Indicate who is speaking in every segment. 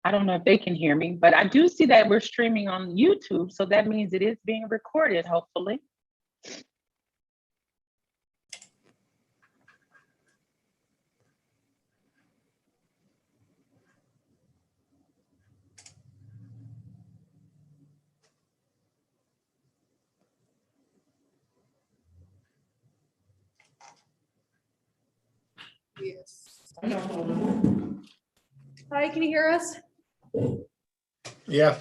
Speaker 1: I don't know if they can hear me, but I do see that we're streaming on YouTube, so that means it is being recorded, hopefully.
Speaker 2: Yes. Hi, can you hear us?
Speaker 3: Yeah.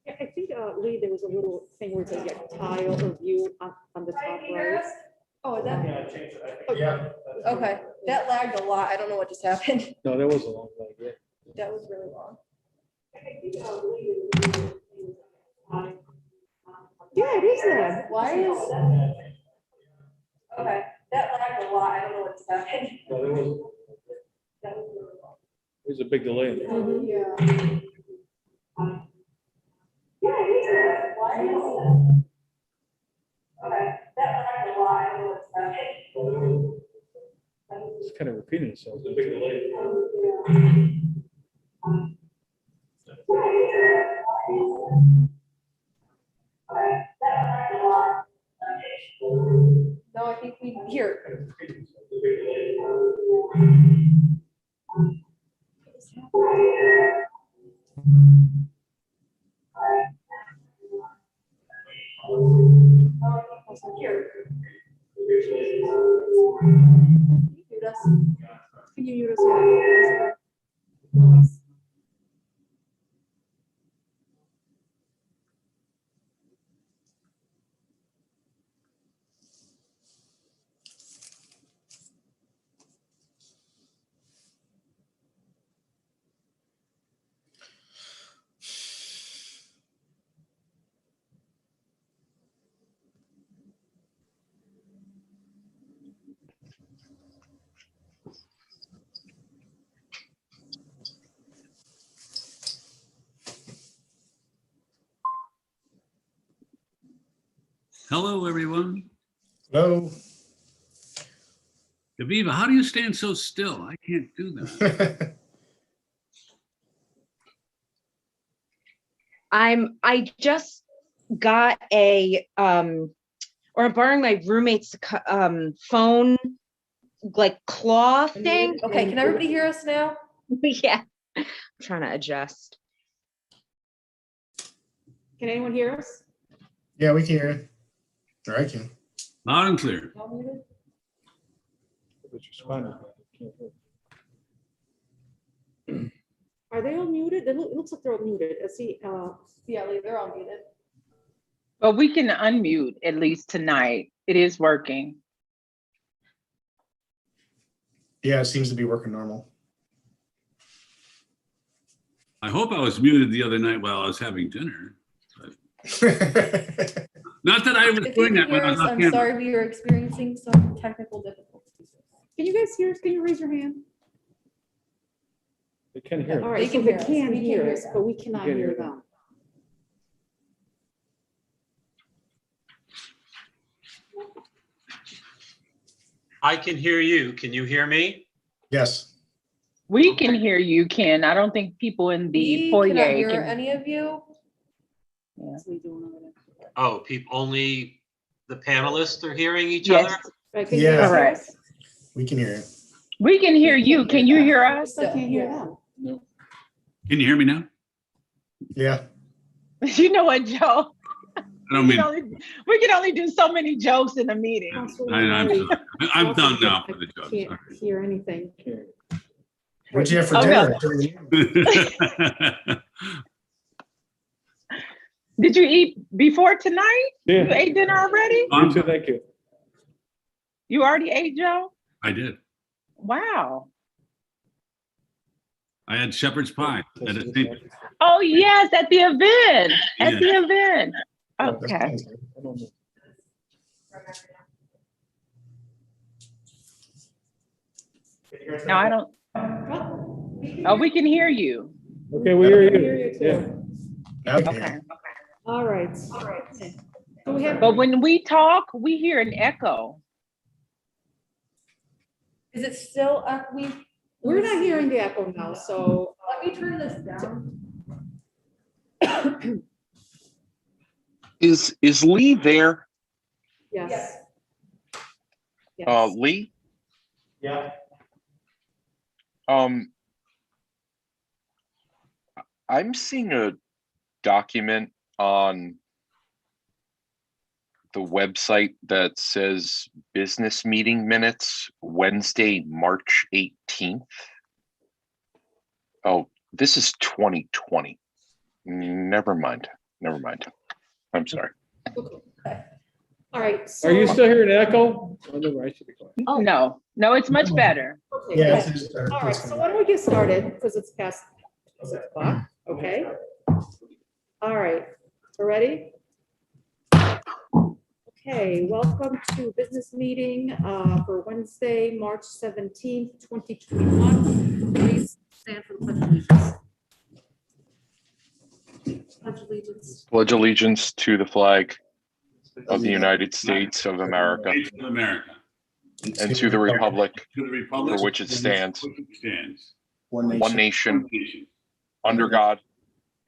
Speaker 4: Yeah, I think, Lee, there was a little thing where it says like tile or view on the top right.
Speaker 2: Oh, is that,
Speaker 3: Yeah, I changed it. Yeah.
Speaker 2: okay, that lagged a lot. I don't know what just happened.
Speaker 5: No, that was a long way. Yeah.
Speaker 2: That was really long.
Speaker 4: Yeah, it is that.
Speaker 2: Why is? Okay, that lagged a lot. I don't know what just happened.
Speaker 5: No, there was. There's a big delay.
Speaker 2: Yeah.
Speaker 4: Yeah, it is that.
Speaker 2: Why is? Okay, that lagged a lot. I don't know what just happened.
Speaker 5: It's kind of repeating itself. It's a big delay.
Speaker 2: No, I think we here. Mute us.
Speaker 4: Can you mute us? Noise.
Speaker 6: Hello, everyone.
Speaker 3: Hello.
Speaker 6: Aviva, how do you stand so still? I can't do that.
Speaker 7: I just got a or I'm borrowing my roommate's phone, like claw thing.
Speaker 2: Okay, can everybody hear us now?
Speaker 7: Yeah, I'm trying to adjust.
Speaker 4: Can anyone hear us?
Speaker 3: Yeah, we can hear it. Or I can.
Speaker 6: Loud and clear.
Speaker 2: Y'all muted?
Speaker 5: But you're responding. Can't hear.
Speaker 4: Are they all muted? It looks like they're all muted. I see,
Speaker 2: Yeah, Lee, they're all muted.
Speaker 1: But we can unmute at least tonight. It is working.
Speaker 3: Yeah, it seems to be working normal.
Speaker 6: I hope I was muted the other night while I was having dinner. Not that I was
Speaker 2: If you
Speaker 6: doing
Speaker 2: can
Speaker 6: that when
Speaker 2: hear
Speaker 6: I
Speaker 2: us,
Speaker 6: was on
Speaker 2: I'm
Speaker 6: camera.
Speaker 2: sorry we are experiencing some technical difficulties.
Speaker 4: can you guys hear us? Can you raise your hand?
Speaker 5: They can hear
Speaker 4: All
Speaker 5: it.
Speaker 4: right,
Speaker 2: They
Speaker 4: so
Speaker 2: can
Speaker 4: they
Speaker 2: hear us.
Speaker 4: can
Speaker 2: We can
Speaker 4: hear
Speaker 2: hear
Speaker 4: us,
Speaker 2: them.
Speaker 4: but we cannot
Speaker 5: can't
Speaker 4: hear
Speaker 5: hear
Speaker 4: them.
Speaker 8: I can hear you. Can you hear me?
Speaker 3: Yes.
Speaker 1: We can hear you, Ken. I don't think people in the
Speaker 2: We
Speaker 1: foyer
Speaker 2: cannot hear
Speaker 1: can.
Speaker 2: any of you.
Speaker 1: Yeah.
Speaker 4: What's Lee doing over there?
Speaker 8: Oh, people, only the panelists are hearing each
Speaker 1: Yes,
Speaker 8: other?
Speaker 4: Right, can you
Speaker 3: Yeah.
Speaker 4: guys hear
Speaker 1: Correct.
Speaker 4: us?
Speaker 3: We can hear it.
Speaker 1: we can hear you.
Speaker 2: can't
Speaker 1: Can
Speaker 2: hear
Speaker 1: you
Speaker 2: them.
Speaker 1: hear
Speaker 4: I
Speaker 1: us?
Speaker 4: still can't hear them.
Speaker 6: Can you hear me now?
Speaker 3: Yeah.
Speaker 1: You know what, Joe?
Speaker 6: I don't mean,
Speaker 1: We can only do so many jokes in a meeting.
Speaker 6: I'm sorry. I'm done now for the jokes.
Speaker 4: Can't hear anything.
Speaker 3: What'd you have for
Speaker 1: Oh,
Speaker 3: dinner?
Speaker 1: Did you eat before tonight? You
Speaker 5: Yeah.
Speaker 1: ate dinner already?
Speaker 5: You too, thank you.
Speaker 1: You already ate, Joe?
Speaker 6: I did.
Speaker 1: Wow.
Speaker 6: I had shepherd's pie. At a thing.
Speaker 1: Oh, yes, at the event. At
Speaker 6: Yeah.
Speaker 1: the event.
Speaker 3: That's
Speaker 1: Okay.
Speaker 3: nice.
Speaker 5: I don't know.
Speaker 1: No, I don't. Oh, we can hear you.
Speaker 5: Okay, we hear
Speaker 4: I hear
Speaker 5: you.
Speaker 4: you too.
Speaker 5: Yeah.
Speaker 3: Now we can hear
Speaker 1: Okay.
Speaker 3: it.
Speaker 4: All right. So we have,
Speaker 1: But when we talk, we hear an echo.
Speaker 9: Is it still echoing?
Speaker 4: We're not hearing the echo now, so
Speaker 9: Let me turn this down.
Speaker 10: Is Lee there?
Speaker 4: yes.
Speaker 9: Yes.
Speaker 4: Yes.
Speaker 10: Lee?
Speaker 3: Yeah.
Speaker 10: I'm seeing a document on the website that says business meeting minutes, Wednesday, March 18th. Oh, this is 2020. Never mind. I'm sorry.
Speaker 4: All right. So,
Speaker 5: Are you still hearing an echo? Oh, no, I should be quiet.
Speaker 7: Oh.
Speaker 1: No, it's much better.
Speaker 4: okay,
Speaker 3: Yeah.
Speaker 4: good.
Speaker 3: it's just-
Speaker 4: All right, so why don't we get started, because it's past 6 o'clock, okay? All right, we're ready? Okay, welcome to business meeting for Wednesday, March 17th, 2021. Please stand for the pledge of allegiance. Pledge allegiance.
Speaker 10: Pledge allegiance to the flag of the United States of America
Speaker 6: States of America,
Speaker 10: and to the republic
Speaker 6: to the republic
Speaker 10: for which it stands,
Speaker 6: which it stands,
Speaker 3: One nation.
Speaker 10: one nation,
Speaker 6: one nation,
Speaker 10: under God,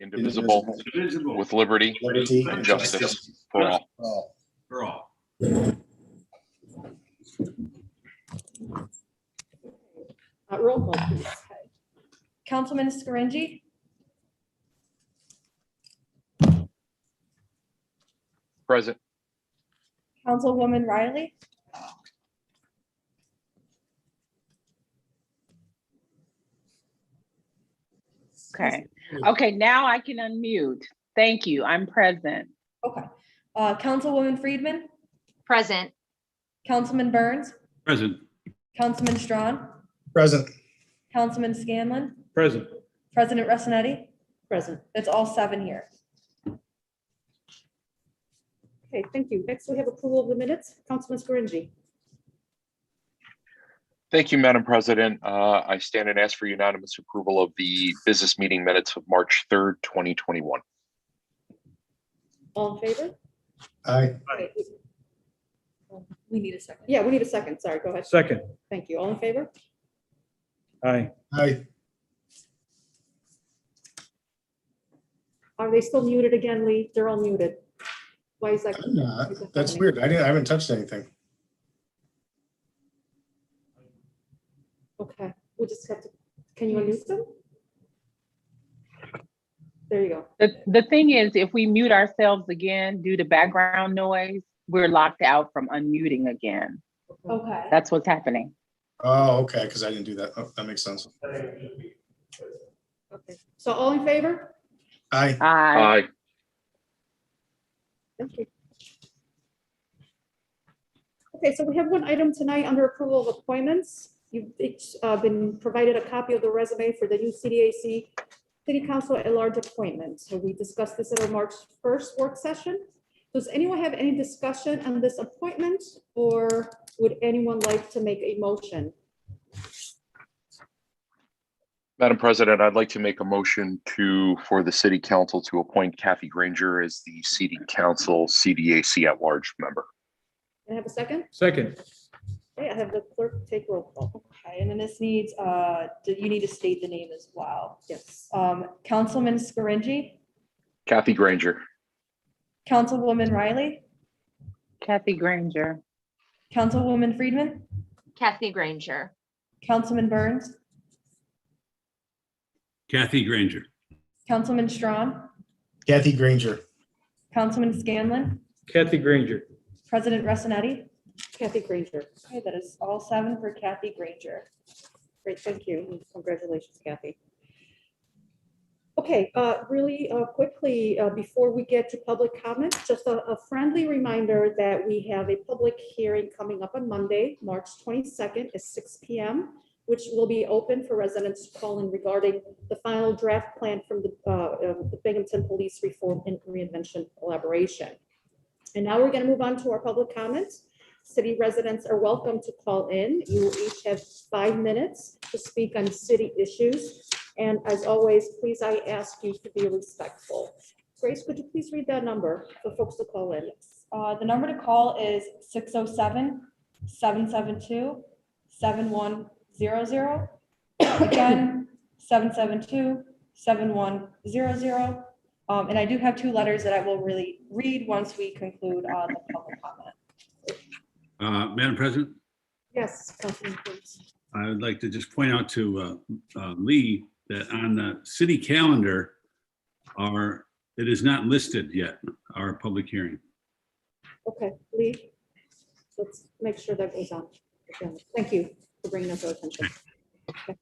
Speaker 10: indivisible,
Speaker 6: indivisible,
Speaker 10: with liberty
Speaker 3: Liberty
Speaker 10: and justice for all.
Speaker 3: Oh,
Speaker 6: for all.
Speaker 4: Roll call, please.
Speaker 9: Councilman Scaringi,
Speaker 10: Present.
Speaker 9: Councilwoman Riley,
Speaker 1: Okay, now I can unmute. Thank you, I'm present.
Speaker 9: okay. Councilwoman Friedman,
Speaker 7: Present.
Speaker 9: Councilman Burns,
Speaker 6: Present.
Speaker 9: Councilman Strawn,
Speaker 3: present.
Speaker 9: Councilman Scanlon,
Speaker 5: Present.
Speaker 9: President Ressinetti.
Speaker 4: Present.
Speaker 9: It's all 7 here.
Speaker 4: Okay, thank you. Next, we have approval of the minutes. Councilman Scaringi.
Speaker 10: Thank you, Madam President. I stand and ask for unanimous approval of the business meeting minutes of March 3rd, 2021.
Speaker 4: All in favor?
Speaker 3: Aye.
Speaker 4: Okay,
Speaker 9: We need a second.
Speaker 4: yeah, we need a second. Sorry, go ahead.
Speaker 5: Second.
Speaker 4: Thank you. All in favor?
Speaker 5: Aye.
Speaker 3: Aye.
Speaker 4: Are they still muted again, Lee? They're all muted. Why is that?
Speaker 3: I'm not. That's weird. I haven't touched anything.
Speaker 4: Okay, we'll just have to, can you unmute them? There you go.
Speaker 1: The thing is, if we mute ourselves again due to background noise, we're locked out from unmuting again.
Speaker 9: Okay.
Speaker 1: That's what's happening.
Speaker 3: Oh, okay, because I didn't do that. Oh, that makes sense.
Speaker 4: Okay, so all in favor?
Speaker 3: Aye.
Speaker 1: Aye.
Speaker 10: Aye.
Speaker 4: Thank you. Okay, so we have one item tonight under approval of appointments. You've each been provided a copy of the resume for the new CDAC City Council at Large appointment. So we discussed this at our March 1st work session. Does anyone have any discussion on this appointment, or would anyone like to make a motion?
Speaker 10: Madam President, I'd like to make a motion for the City Council to appoint Kathy Granger as the City Council CDAC at Large member.
Speaker 4: Can I have a second?
Speaker 5: Second.
Speaker 4: Okay, I have the clerk take roll call.
Speaker 9: Okay, and then this needs, you need to state the name as well.
Speaker 4: Yes.
Speaker 9: Councilman Scaringi,
Speaker 10: Kathy Granger.
Speaker 9: Councilwoman Riley,
Speaker 1: Kathy Granger.
Speaker 9: Councilwoman Friedman,
Speaker 7: Kathy Granger.
Speaker 9: Councilman Burns,
Speaker 6: Kathy Granger.
Speaker 9: Councilman Strawn,
Speaker 3: Kathy Granger.
Speaker 9: Councilman Scanlon,
Speaker 5: Kathy Granger.
Speaker 9: President Ressinetti.
Speaker 4: Kathy Granger.
Speaker 9: Okay, that is all 7 for Kathy Granger.
Speaker 4: Great, thank you. Congratulations, Kathy. Okay, really quickly, before we get to public comments, just a friendly reminder that we have a public hearing coming up on Monday, March 22nd at 6 p.m., which will be open for residents to call in regarding the final draft plan from the Binghamton Police Reform and Reinvention Collaboration. And now we're going to move on to our public comments. City residents are welcome to call in. You will each have 5 minutes to speak on city issues. And as always, please, I ask you to be respectful. Grace, could you please read that number for folks to call in?
Speaker 9: The number to call is 607-772-6666. 7100. Again, 772-7100. And I do have two letters that I will really read once we conclude on the public comment.
Speaker 6: Madam President,
Speaker 4: Yes, Councilman Cruz.
Speaker 6: I would like to just point out to Lee that on the city calendar, it is not listed yet, our public hearing.
Speaker 4: Okay, Lee, let's make sure that goes on. Okay, thank you for bringing that to our attention. Okay.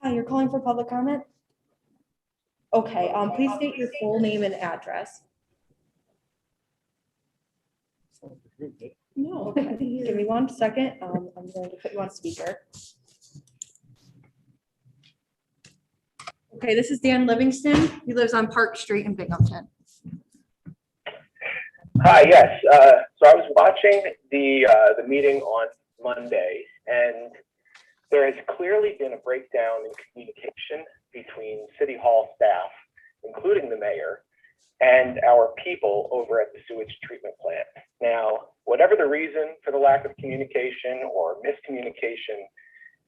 Speaker 9: Hi, you're calling for public comment? Okay, please state your full name and address.
Speaker 4: No.
Speaker 9: Okay, give me 1 second. I'm going to put you on speaker. Okay, this is Dan Livingston. He lives on Park Street in Binghamton.
Speaker 11: Hi, yes. So I was watching the meeting on Monday, and there has clearly been a breakdown in communication between City Hall staff, including the mayor, and our people over at the sewage treatment plant. Now, whatever the reason for the lack of communication or miscommunication,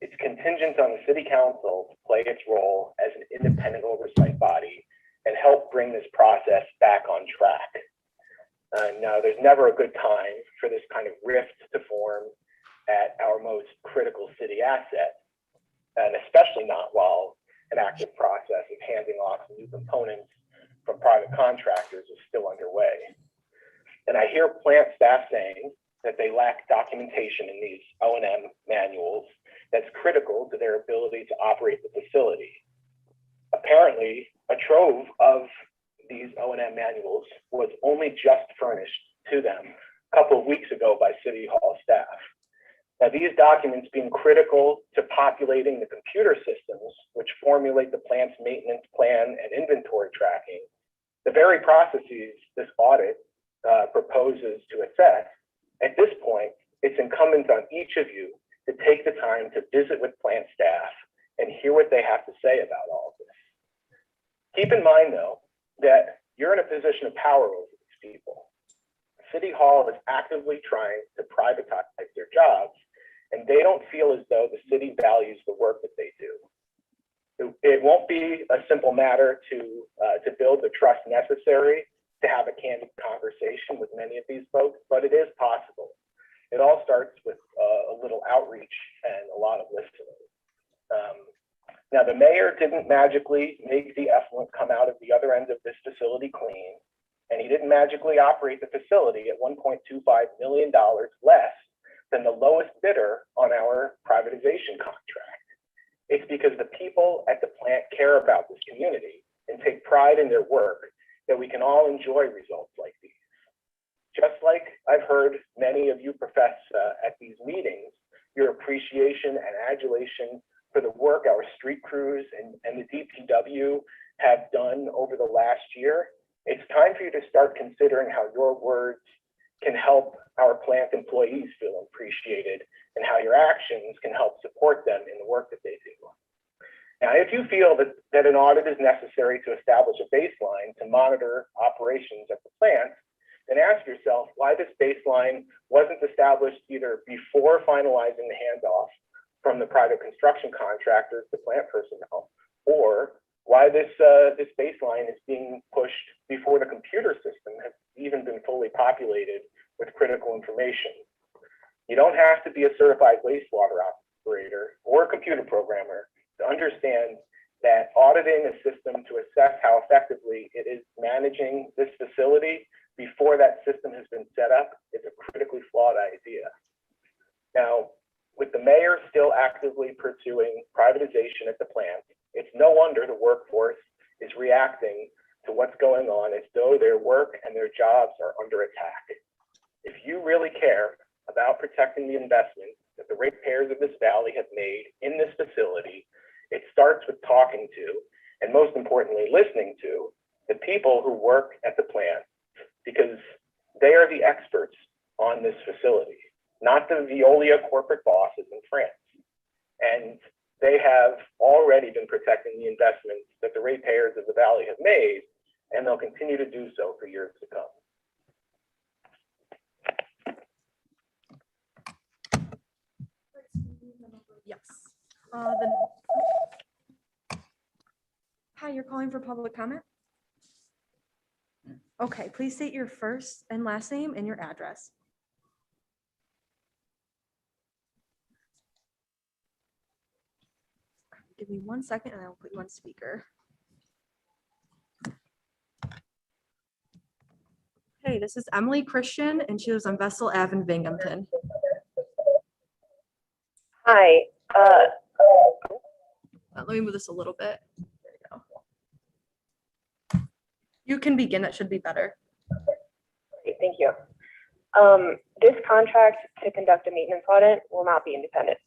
Speaker 11: it's contingent on the city council to play its role as an independent oversight body and help bring this process back on track. Now, there's never a good time for this kind of rift to form at our most critical city asset, and especially not while an active process of handing off new components from private contractors is still underway. And I hear plant staff saying that they lack documentation in these O&M manuals that's critical to their ability to operate the facility. Apparently, a trove of these O&M manuals was only just furnished to them a couple of weeks ago by City Hall staff. Now, these documents being critical to populating the computer systems which formulate the plant's maintenance plan and inventory tracking, the very processes this audit proposes to assess, at this point, it's incumbent on each of you to take the time to visit with plant staff and hear what they have to say about all of this. Keep in mind, though, that you're in a position of power over these people. City Hall is actively trying to privatize their jobs, and they don't feel as though the city values the work that they do. It won't be a simple matter to build the trust necessary to have a candid conversation with many of these folks, but it is possible. It all starts with a little outreach and a lot of listening. Now, the mayor didn't magically make the effluent come out of the other end of this facility clean, and he didn't magically operate the facility at $1.25 million less than the lowest bidder on our privatization contract. It's because the people at the plant care about this community and take pride in their work that we can all enjoy results like these. Just like I've heard many of you profess at these meetings, your appreciation and adulation for the work our street crews and the DPW have done over the last year, it's time for you to start considering how your words can help our plant employees feel appreciated and how your actions can help support them in the work that they do. Now, if you feel that an audit is necessary to establish a baseline to monitor operations at the plant, then ask yourself why this baseline wasn't established either before finalizing the handoff from the private construction contractors to plant personnel, or why this baseline is being pushed before the computer system has even been fully populated with critical information. You don't have to be a certified wastewater operator or a computer programmer to understand that auditing a system to assess how effectively it is managing this facility before that system has been set up is a critically flawed idea. Now, with the mayor still actively pursuing privatization at the plant, it's no wonder the workforce is reacting to what's going on as though their work and their jobs are under attack. If you really care about protecting the investment that the ratepayers of this valley have made in this facility, it starts with talking to, and most importantly, listening to the people who work at the plant, because they are the experts on this facility, not the Veolia corporate bosses in France. And they have already been protecting the investments that the ratepayers of the valley have made, and they'll continue to do so for years to come.
Speaker 9: Yes. Hi, you're calling for public comment? Okay, please state your first and last name and your address. Give me 1 second and I will put you on speaker. Hey, this is Emily Christian and she lives on Vessel Ave in Binghamton.
Speaker 2: Hi.
Speaker 9: Let me move this a little bit. There you go. You can begin, that should be better.
Speaker 2: Great, thank you. This contract to conduct a maintenance audit will not be independent.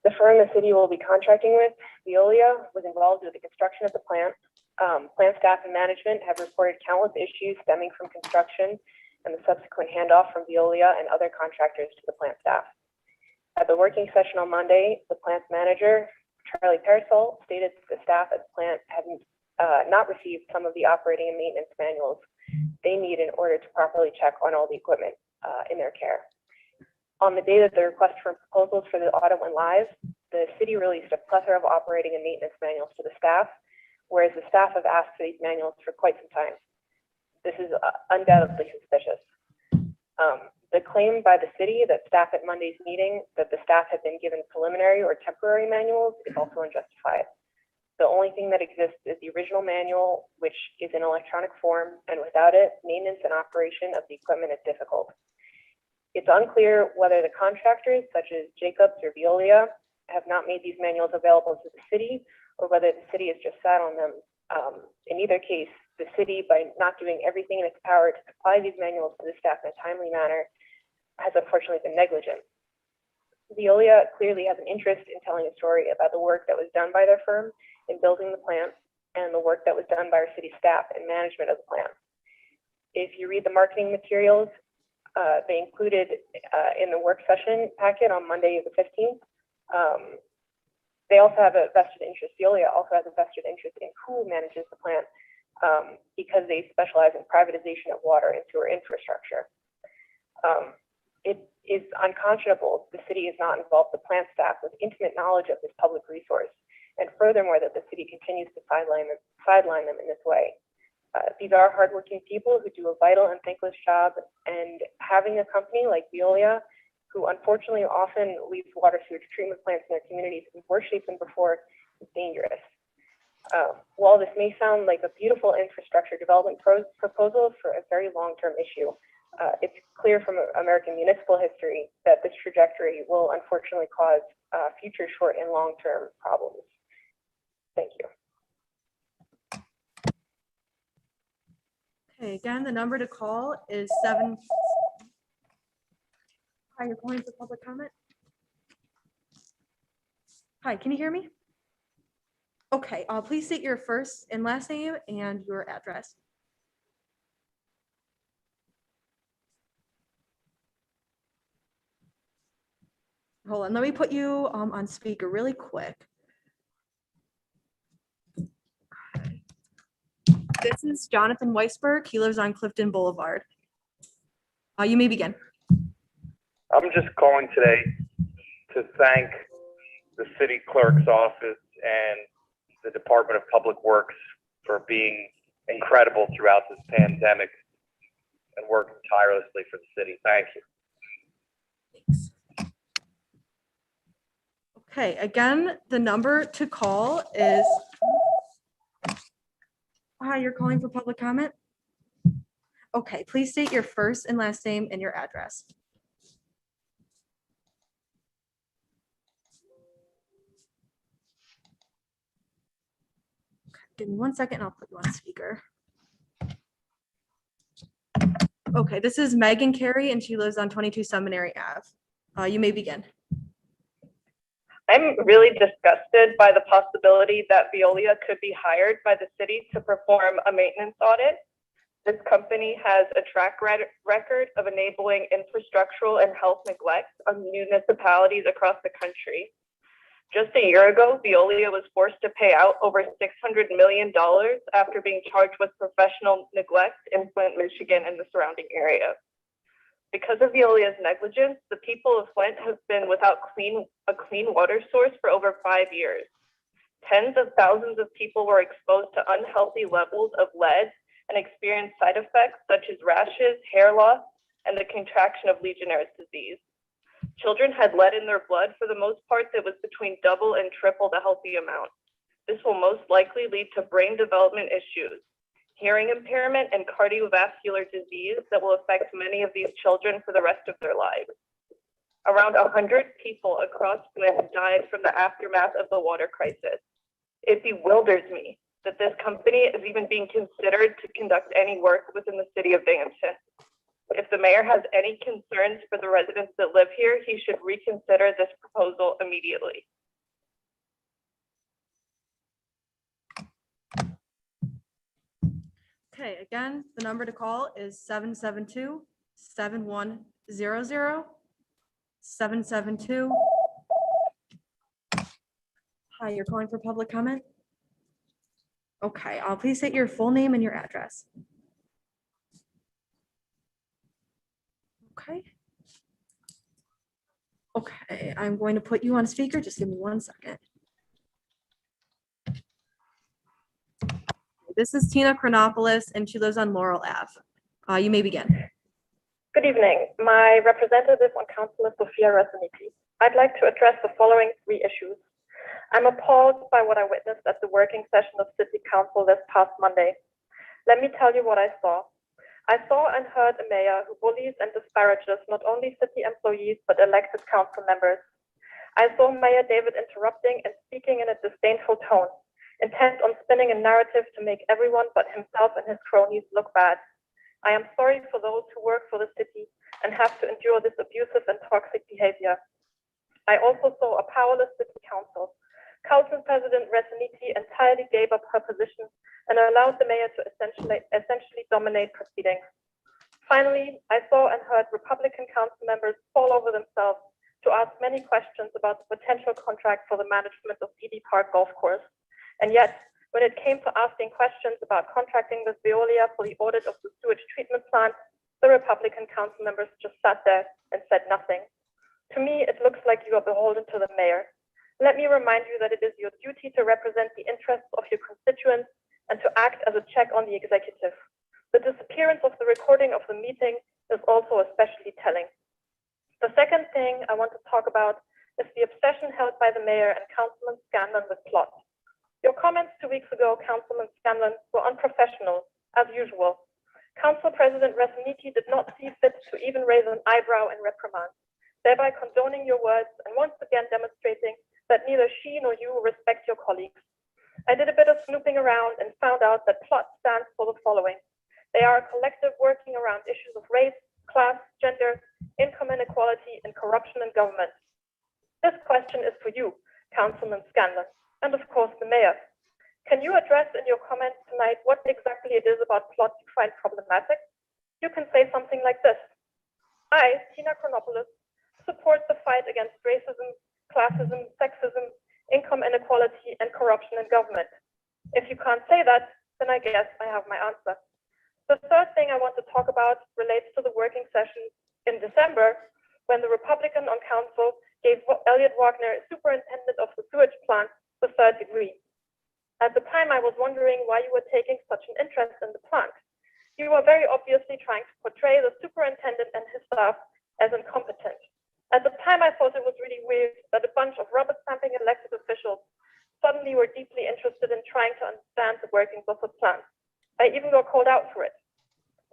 Speaker 2: The firm the city will be contracting with, Veolia, was involved with the construction of the plant. Plant staff and management have reported countless issues stemming from construction and the subsequent handoff from Veolia and other contractors to the plant staff. At the working session on Monday, the plant's manager, Charlie Parasol, stated that the staff at the plant had not received some of the operating and maintenance manuals they need in order to properly check on all the equipment in their care. On the day that the request for proposals for the audit went live, the city released a plethora of operating and maintenance manuals to the staff, whereas the staff have asked for these manuals for quite some time. This is undoubtedly suspicious. The claim by the city that staff at Monday's meeting that the staff had been given preliminary or temporary manuals is also unjustified. The only thing that exists is the original manual, which is in electronic form, and without it, maintenance and operation of the equipment is difficult. It's unclear whether the contractors, such as Jacobs or Veolia, have not made these manuals available to the city, or whether the city has just sat on them. In either case, the city, by not doing everything in its power to supply these manuals to the staff in a timely manner, has unfortunately been negligent. Veolia clearly has an interest in telling a story about the work that was done by their firm in building the plant and the work that was done by our city staff and management of the plant. If you read the marketing materials, they included in the work session packet on Monday the 15th, they also have a vested interest, Veolia also has a vested interest in who manages the plant because they specialize in privatization of water and sewer infrastructure. It is unconscionable the city has not involved the plant staff with intimate knowledge of this public resource, and furthermore that the city continues to sideline them in this way. These are hardworking people who do a vital and thankless job, and having a company like Veolia, who unfortunately often leaves water sewage treatment plants in their communities in worse shape than before, is dangerous. While this may sound like a beautiful infrastructure development proposal for a very long-term issue, it's clear from American municipal history that this trajectory will unfortunately cause future short and long-term problems. Thank you.
Speaker 9: Okay, again, the number to call is 7. Hi, you're calling for public comment? Hi, can you hear me? Okay, please state your first and last name and your address. Hold on, let me put you on speaker really quick. This is Jonathan Weisberg. He lives on Clifton Boulevard. You may begin.
Speaker 11: I'm just calling today to thank the city clerk's office and the Department of Public Works for being incredible throughout this pandemic and working tirelessly for the city. Thank you.
Speaker 9: Thanks. Okay, again, the number to call is. Hi, you're calling for public comment? Okay, please state your first and last name and your address. Okay, give me 1 second and I'll put you on speaker. Okay, this is Megan Carey and she lives on 22 Seminary Ave. You may begin.
Speaker 2: I'm really disgusted by the possibility that Veolia could be hired by the city to perform a maintenance audit. This company has a track record of enabling infrastructural and health neglect on municipalities across the country. Just a year ago, Veolia was forced to pay out over $600 million after being charged with professional neglect in Flint, Michigan and the surrounding area. Because of Veolia's negligence, the people of Flint have been without a clean water source for over 5 years. Tens of thousands of people were exposed to unhealthy levels of lead and experienced side effects such as rashes, hair loss, and the contraction of Legionnaire's disease. Children had lead in their blood for the most part that was between double and triple the healthy amount. This will most likely lead to brain development issues, hearing impairment, and cardiovascular disease that will affect many of these children for the rest of their lives. Around 100 people across Flint died from the aftermath of the water crisis. It bewilders me that this company is even being considered to conduct any work within the city of Binghamton. If the mayor has any concerns for the residents that live here, he should reconsider this proposal immediately.
Speaker 9: Okay, again, the number to call is 772-7100. 772. Hi, you're calling for public comment? Okay, please state your full name and your address. Okay. Okay, I'm going to put you on speaker. Just give me 1 second. This is Tina Chronopoulos, and she lives on Laurel Ave. You may begin.
Speaker 2: Good evening. My representative on council is Sophia Resoniti. I'd like to address the following 3 issues. I'm appalled by what I witnessed at the working session of City Council this past Monday. Let me tell you what I saw. I saw and heard a mayor who bullies and disparages not only city employees, but elected council members. I saw Mayor David interrupting and speaking in a disdainful tone, intent on spinning a narrative to make everyone but himself and his cronies look bad. I am sorry for those who work for the city and have to endure this abusive and toxic behavior. I also saw a powerless city council. Council President Resoniti entirely gave up her position and allowed the mayor to essentially dominate proceedings. Finally, I saw and heard Republican council members fall over themselves to ask many questions about the potential contract for the management of PD Park Golf Course. And yet, when it came to asking questions about contracting with Veolia for the audit of the sewage treatment plant, the Republican council members just sat there and said nothing. To me, it looks like you are beholden to the mayor. Let me remind you that it is your duty to represent the interests of your constituents and to act as a check on the executive. The disappearance of the recording of the meeting is also especially telling. The second thing I want to talk about is the obsession held by the mayor and Councilman Scanlon with plot. Your comments 2 weeks ago, Councilman Scanlon, were unprofessional, as usual. Council President Resoniti did not see fit to even raise an eyebrow in reprimand, thereby condoning your words and once again demonstrating that neither she nor you respect your colleagues. I did a bit of snooping around and found out that plot stands for the following. They are a collective working around issues of race, class, gender, income inequality, and corruption in government. This question is for you, Councilman Scanlon, and of course the mayor. Can you address in your comments tonight what exactly it is about plot you find problematic? You can say something like this. I, Tina Chronopoulos, support the fight against racism, classism, sexism, income inequality, and corruption in government. If you can't say that, then I guess I have my answer. The third thing I want to talk about relates to the working session in December, when the Republican on council gave Elliot Wagner, superintendent of the sewage plant, the 3rd degree. At the time, I was wondering why you were taking such an interest in the plant. You were very obviously trying to portray the superintendent and his staff as incompetent. At the time, I thought it was really weird that a bunch of rubber-stamping elected officials suddenly were deeply interested in trying to understand the workings of the plant. I even got called out for it.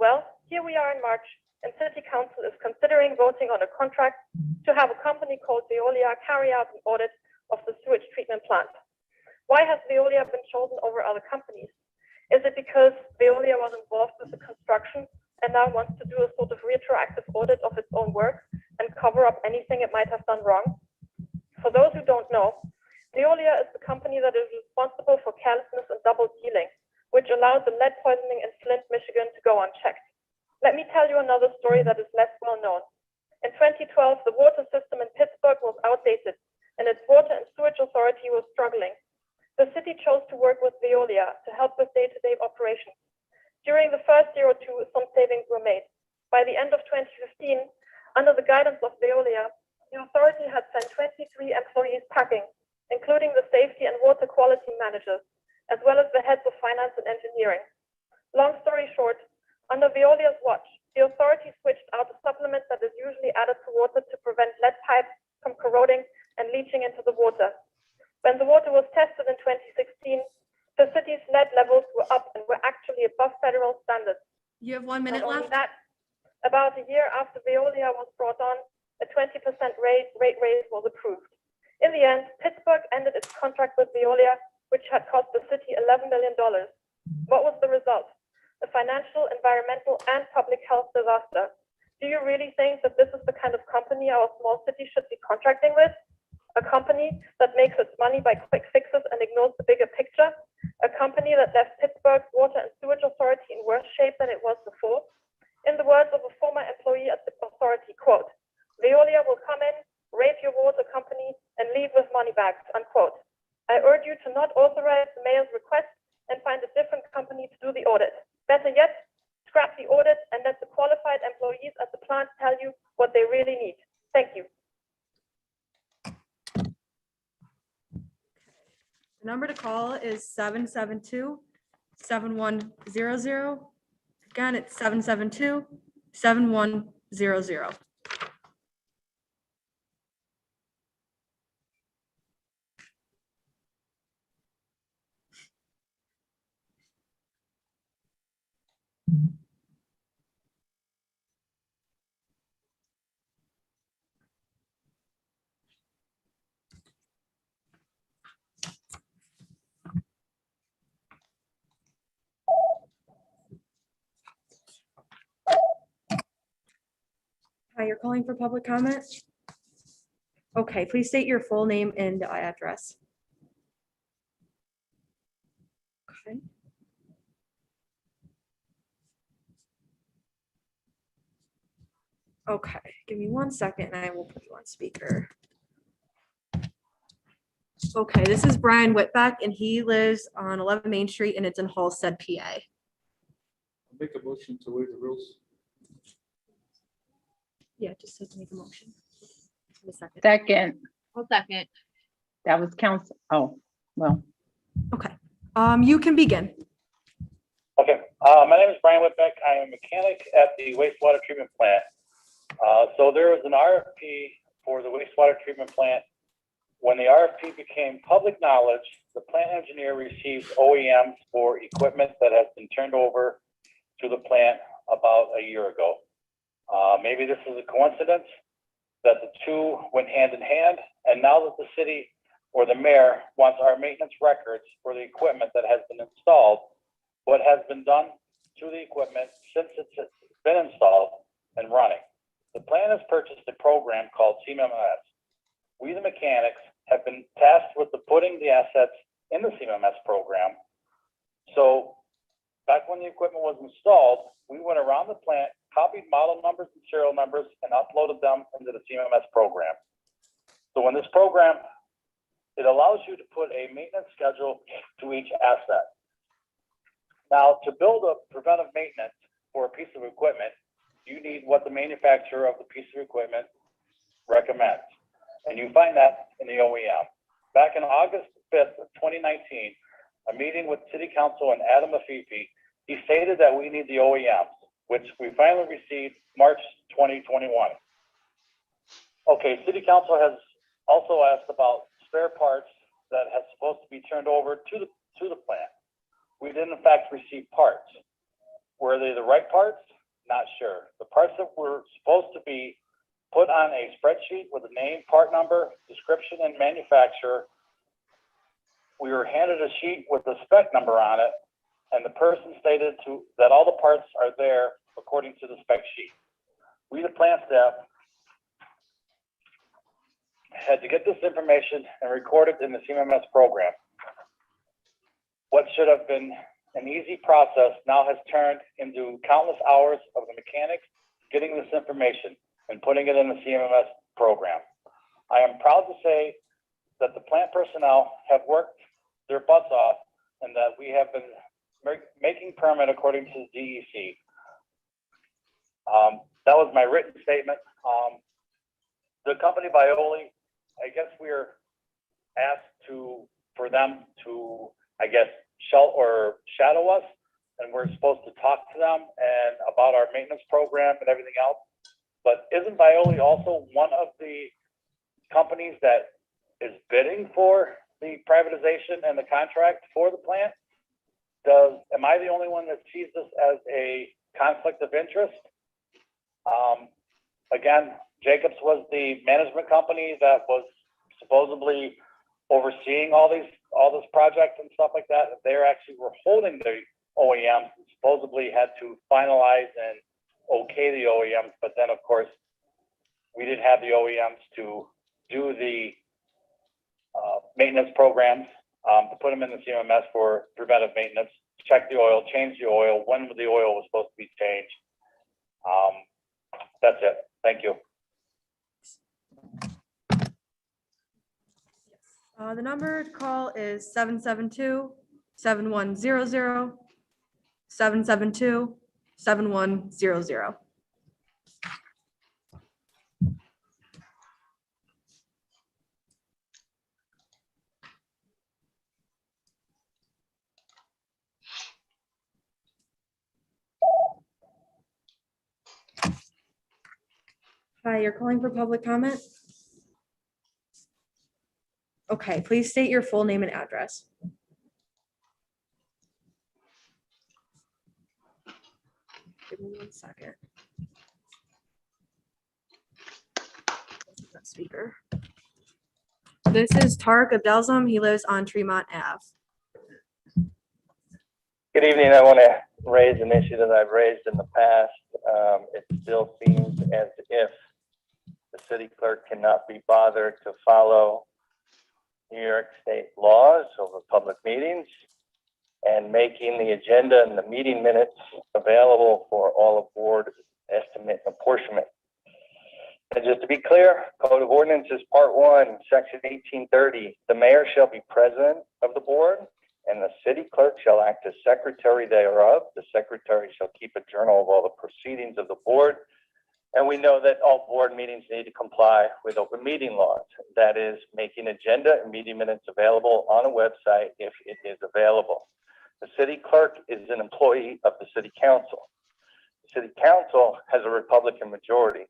Speaker 2: Well, here we are in March, and City Council is considering voting on a contract to have a company called Veolia carry out an audit of the sewage treatment plant. Why has Veolia been chosen over other companies? Is it because Veolia was involved with the construction and now wants to do a sort of retroactive audit of its own work and cover up anything it might have done wrong? For those who don't know, Veolia is the company that is responsible for carelessness and double dealing which allowed the lead poisoning in Flint, Michigan to go unchecked. Let me tell you another story that is less well known. In 2012, the water system in Pittsburgh was outdated and its water and sewage authority was struggling. The city chose to work with Veolia to help with day-to-day operations. During the first year or two, some savings were made. By the end of 2015, under the guidance of Veolia, the authority had sent 23 employees packing, including the safety and water quality managers, as well as the heads of finance and engineering. Long story short, under Veolia's watch, the authority switched out a supplement that is usually added to water to prevent lead pipes from corroding and leaching into the water. When the water was tested in 2016, the city's lead levels were up and were actually above federal standards.
Speaker 9: You have 1 minute
Speaker 2: Not only
Speaker 9: left.
Speaker 2: that, about a year after Veolia was brought on, a 20% rate raise was approved. In the end, Pittsburgh ended its contract with Veolia, which had cost the city $11 million. What was the result? A financial, environmental, and public health disaster. Do you really think that this is the kind of company our small city should be contracting with? A company that makes its money by quick fixes and ignores the bigger picture? A company that left Pittsburgh's water and sewage authority in worse shape than it was before? In the words of a former employee at the authority, quote, "Veolia will come in, rape your water company, and leave with money bags," unquote. I urge you to not authorize the mayor's request and find a different company to do the audit. Better yet, scrap the audit and let the qualified employees at the plant tell you what they really need. Thank you.
Speaker 9: The number to call is 772-7100. Again, it's 772-7100. Hi, you're calling for public comment? Okay, please state your full name and address. Okay. Okay, give me 1 second and I will put you on speaker. Okay, this is Brian Whitbeck and he lives on 11 Main Street and it's in Halstead, PA.
Speaker 5: I'll make a motion to waive the rules.
Speaker 9: Yeah, just to make a motion. In a second.
Speaker 1: Second,
Speaker 7: I'll second.
Speaker 1: that was council. Oh, well,
Speaker 9: Okay, you can begin.
Speaker 11: Okay, my name is Brian Whitbeck. I am a mechanic at the wastewater treatment plant. So there was an RFP for the wastewater treatment plant. When the RFP became public knowledge, the plant engineer received OEMs for equipment that has been turned over to the plant about a year ago. Maybe this is a coincidence that the two went hand in hand, and now that the city or the mayor wants our maintenance records for the equipment that has been installed, what has been done to the equipment since it's been installed and running. The plant has purchased a program called CMMS. We, the mechanics, have been tasked with putting the assets in the CMMS program. So back when the equipment was installed, we went around the plant, copied model numbers and serial numbers, and uploaded them into the CMMS program. So when this program, it allows you to put a maintenance schedule to each asset. Now, to build a preventive maintenance for a piece of equipment, you need what the manufacturer of the piece of equipment recommends. And you find that in the OEM. Back in August 5th of 2019, a meeting with City Council and Adam Afifi, he stated that we need the OEMs, which we finally received March 2021. Okay, City Council has also asked about spare parts that have supposed to be turned over to the plant. We did in fact receive parts. Were they the right parts? Not sure. The parts that were supposed to be put on a spreadsheet with a name, part number, description, and manufacturer, we were handed a sheet with a spec number on it, and the person stated that all the parts are there according to the spec sheet. We, the plant staff, had to get this information and record it in the CMMS program. What should have been
Speaker 12: and easy process now has turned into countless hours of the mechanics getting this information and putting it in the CMMS program. I am proud to say that the plant personnel have worked their butts off and that we have been making permit according to the DEC. That was my written statement. The company Bioli, I guess we're asked for them to, I guess, shadow us, and we're supposed to talk to them and about our maintenance program and everything else. But isn't Bioli also one of the companies that is bidding for the privatization and the contract for the plant? Am I the only one that sees this as a conflict of interest? Again, Jacobs was the management company that was supposedly overseeing all this project and stuff like that. They're actually were holding the OEMs and supposedly had to finalize and okay the OEMs, but then of course we didn't have the OEMs to do the maintenance programs, to put them in the CMMS for preventive maintenance, check the oil, change the oil, when the oil was supposed to be changed. That's it. Thank you.
Speaker 9: The number to call is 772-7100, 772-7100. Hi, you're calling for public comment? Okay, please state your full name and address. Give me 1 second. That speaker. This is Tarek Abdelzam. He lives on Tremont Ave.
Speaker 13: Good evening. I want to raise an issue that I've raised in the past. It still seems as if the city clerk cannot be bothered to follow New York State laws over public meetings and making the agenda and the meeting minutes available for all of board estimate and apportionment. And just to be clear, Code of Ordinances Part 1, Section 1830, the mayor shall be president of the board and the city clerk shall act as secretary thereof. The secretary shall keep a journal of all the proceedings of the board. And we know that all board meetings need to comply with open meeting laws. That is making agenda and meeting minutes available on a website if it is available. The city clerk is an employee of the city council. The city council has a Republican majority.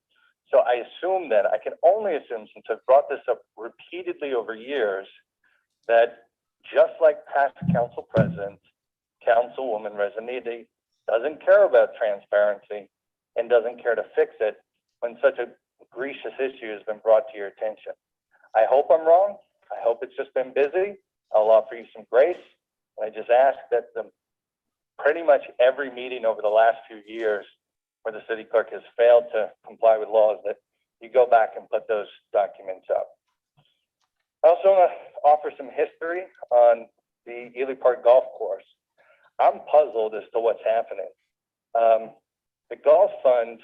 Speaker 13: So I assume that, I can only assume, since I've brought this up repeatedly over years, that just like past council presidents, Councilwoman Resiniti doesn't care about transparency and doesn't care to fix it when such a egregious issue has been brought to your attention. I hope I'm wrong. I hope it's just been busy. I'll offer you some grace. And I just ask that pretty much every meeting over the last few years where the city clerk has failed to comply with laws, that you go back and put those documents up. I also want to offer some history on the Ely Park Golf Course. I'm puzzled as to what's happening. The golf fund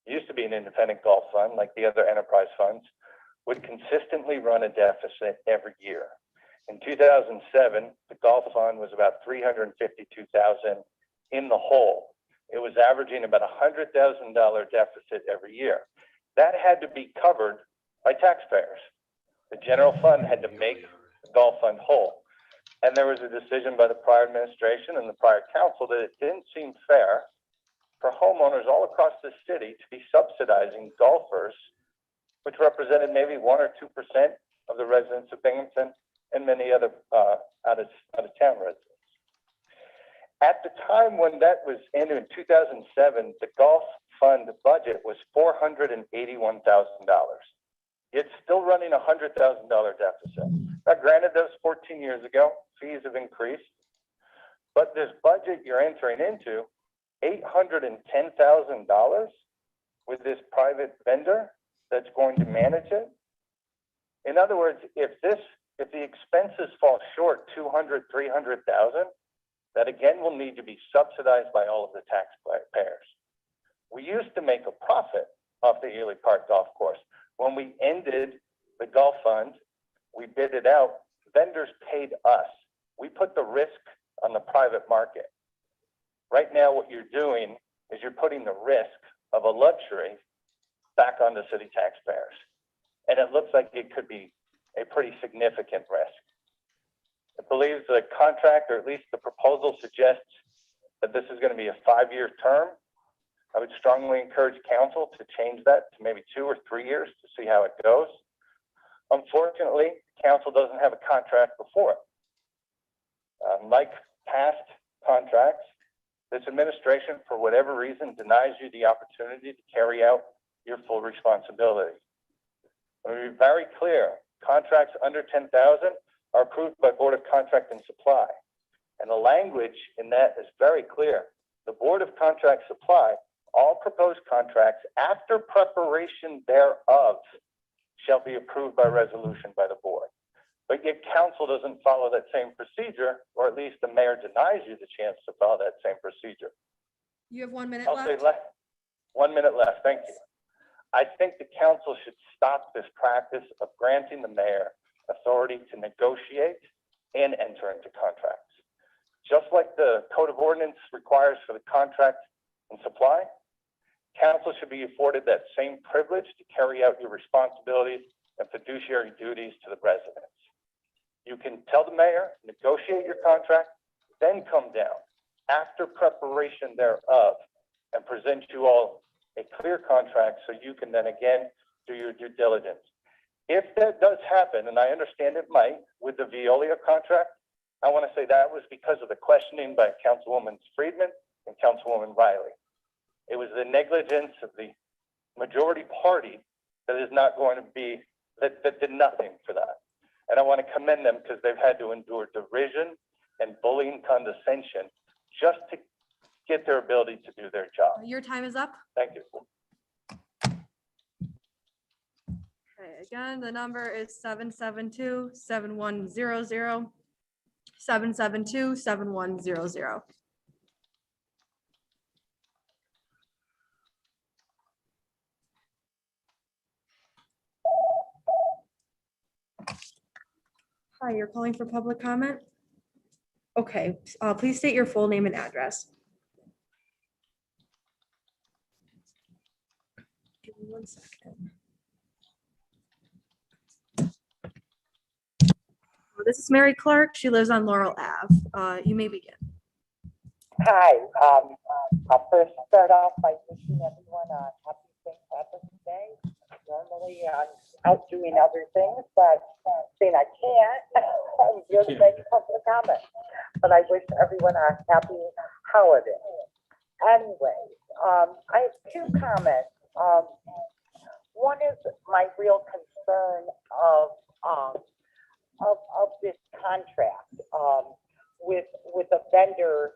Speaker 13: used to be an independent golf fund, like the other enterprise funds, would consistently run a deficit every year. In 2007, the golf fund was about $352,000 in the hole. It was averaging about $100,000 deficit every year. That had to be covered by taxpayers. The general fund had to make the golf fund whole. And there was a decision by the prior administration and the prior council that it didn't seem fair for homeowners all across the city to be subsidizing golfers, which represented maybe 1 or 2% of the residents of Binghamton and many other out of town residents. At the time when that was ended in 2007, the golf fund budget was $481,000. It's still running a $100,000 deficit. Now, granted, that was 14 years ago. Fees have increased. But this budget you're entering into, $810,000 with this private vendor that's going to manage it. In other words, if the expenses fall short 200, 300,000, that again will need to be subsidized by all of the taxpayers. We used to make a profit off the Ely Park Golf Course. When we ended the golf fund, we bid it out, vendors paid us. We put the risk on the private market. Right now, what you're doing is you're putting the risk of a luxury back on the city taxpayers. And it looks like it could be a pretty significant risk. I believe the contract, or at least the proposal, suggests that this is going to be a 5-year term. I would strongly encourage council to change that to maybe 2 or 3 years to see how it goes. Unfortunately, council doesn't have a contract before it. Like past contracts, this administration, for whatever reason, denies you the opportunity to carry out your full responsibility. Let me be very clear, contracts under 10,000 are approved by Board of Contract and Supply. And the language in that is very clear. The Board of Contract Supply, all proposed contracts after preparation thereof shall be approved by resolution by the board. But yet council doesn't follow that same procedure, or at least the mayor denies you the chance to follow that same procedure.
Speaker 9: You have 1 minute
Speaker 13: I'll say
Speaker 9: left.
Speaker 13: 1 minute left, thank you. I think the council should stop this practice of granting the mayor authority to negotiate and enter into contracts. Just like the code of ordinance requires for the contract and supply, council should be afforded that same privilege to carry out your responsibilities and fiduciary duties to the residents. You can tell the mayor, negotiate your contract, then come down after preparation thereof and present you all a clear contract so you can then again do your due diligence. If that does happen, and I understand it might with the Veolia contract, I want to say that was because of the questioning by Councilwoman Friedman and Councilwoman Riley. It was the negligence of the majority party that is not going to be, that did nothing for that. And I want to commend them because they've had to endure derision and bullying condescension just to get their ability to do their job.
Speaker 9: Your time is up.
Speaker 13: Thank you.
Speaker 9: Okay, again, the number is 772-7100, 772-7100. Hi, you're calling for public comment? Okay, please state your full name and address. Give me 1 second. This is Mary Clark. She lives on Laurel Ave. You may begin.
Speaker 14: Hi, I'll first start off by wishing everyone a happy St. Patrick's Day. Normally I'm out doing other things, but saying I can't, I'm just making public comment. But I wish everyone a happy holiday. Anyway, I have 2 comments. One is my real concern of this contract with a vendor.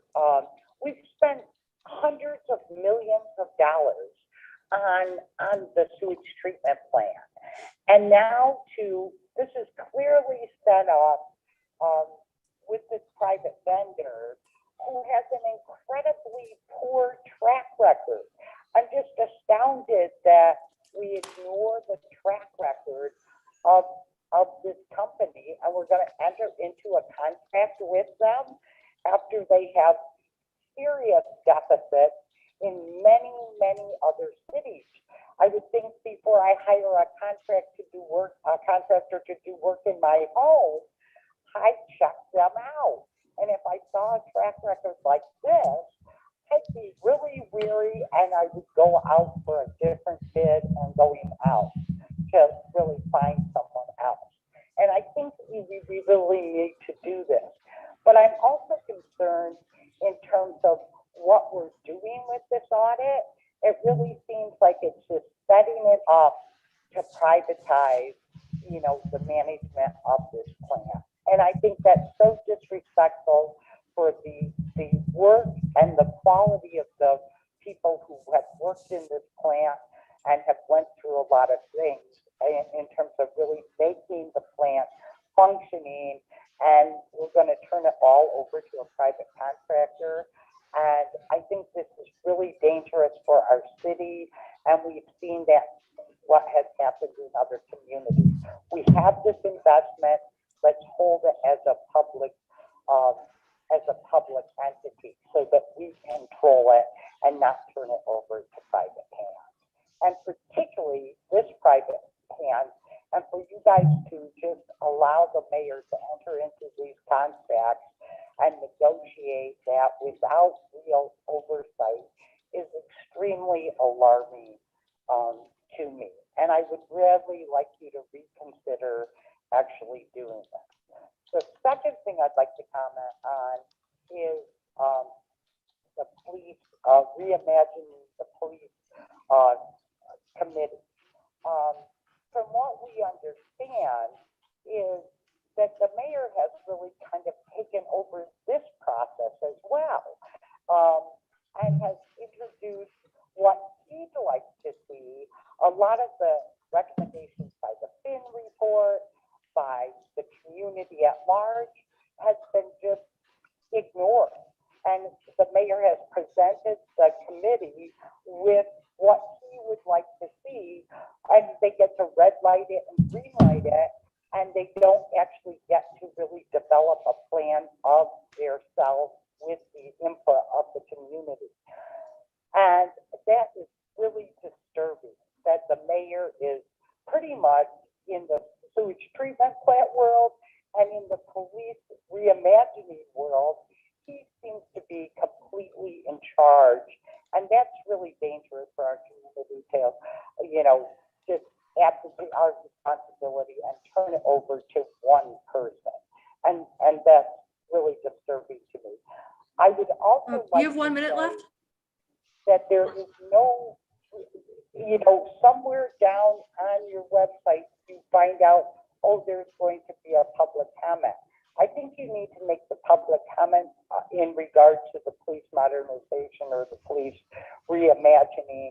Speaker 14: We've spent hundreds of millions of dollars on the sewage treatment plant, and now this is clearly set up with this private vendor who has an incredibly poor track record. I'm just astounded that we ignore the track record of this company, and we're going to enter into a contract with them after they have serious deficits in many, many other cities. I would think before I hire a contractor to do work in my home, I check them out. And if I saw a track record like this, I'd be really weary, and I would go out for a different bid and going out to really find someone else. And I think we really need to do this. But I'm also concerned in terms of what we're doing with this audit. It really seems like it's just setting it up to privatize, the management of this plant. And I think that's so disrespectful for the work and the quality of the people who have worked in this plant and have went through a lot of things in terms of really making the plant functioning. And we're going to turn turn it all over to a private contractor. And I think this is really dangerous for our city, and we've seen that what has happened in other communities. We have this investment, let's hold it as a public entity so that we control it and not turn it over to private hands. And particularly this private hands, and for you guys to just allow the mayor to enter into these contracts and negotiate that without real oversight is extremely alarming to me. And I would really like you to reconsider actually doing that. The second thing I'd like to comment on is the police, reimagining the police committee. From what we understand is that the mayor has really kind of taken over this process as well, and has introduced what he'd like to see. A lot of the recommendations by the Finn report, by the community at large, has been just ignored. And the mayor has presented the committee with what he would like to see, and they get to red light it and green light it, and they don't actually get to really develop a plan of themselves with the input of the community. And that is really disturbing, that the mayor is pretty much in the sewage treatment plant world and in the police reimagining world. He seems to be completely in charge, and that's really dangerous for our community to, just abdicate our responsibility and turn it over to one person, and that's really disturbing to me. I would also like
Speaker 9: you have 1 minute left.
Speaker 14: that there is no, somewhere down on your website you find out, oh, there's going to be a public comment. I think you need to make the public comment in regard to the police modernization or the police reimagining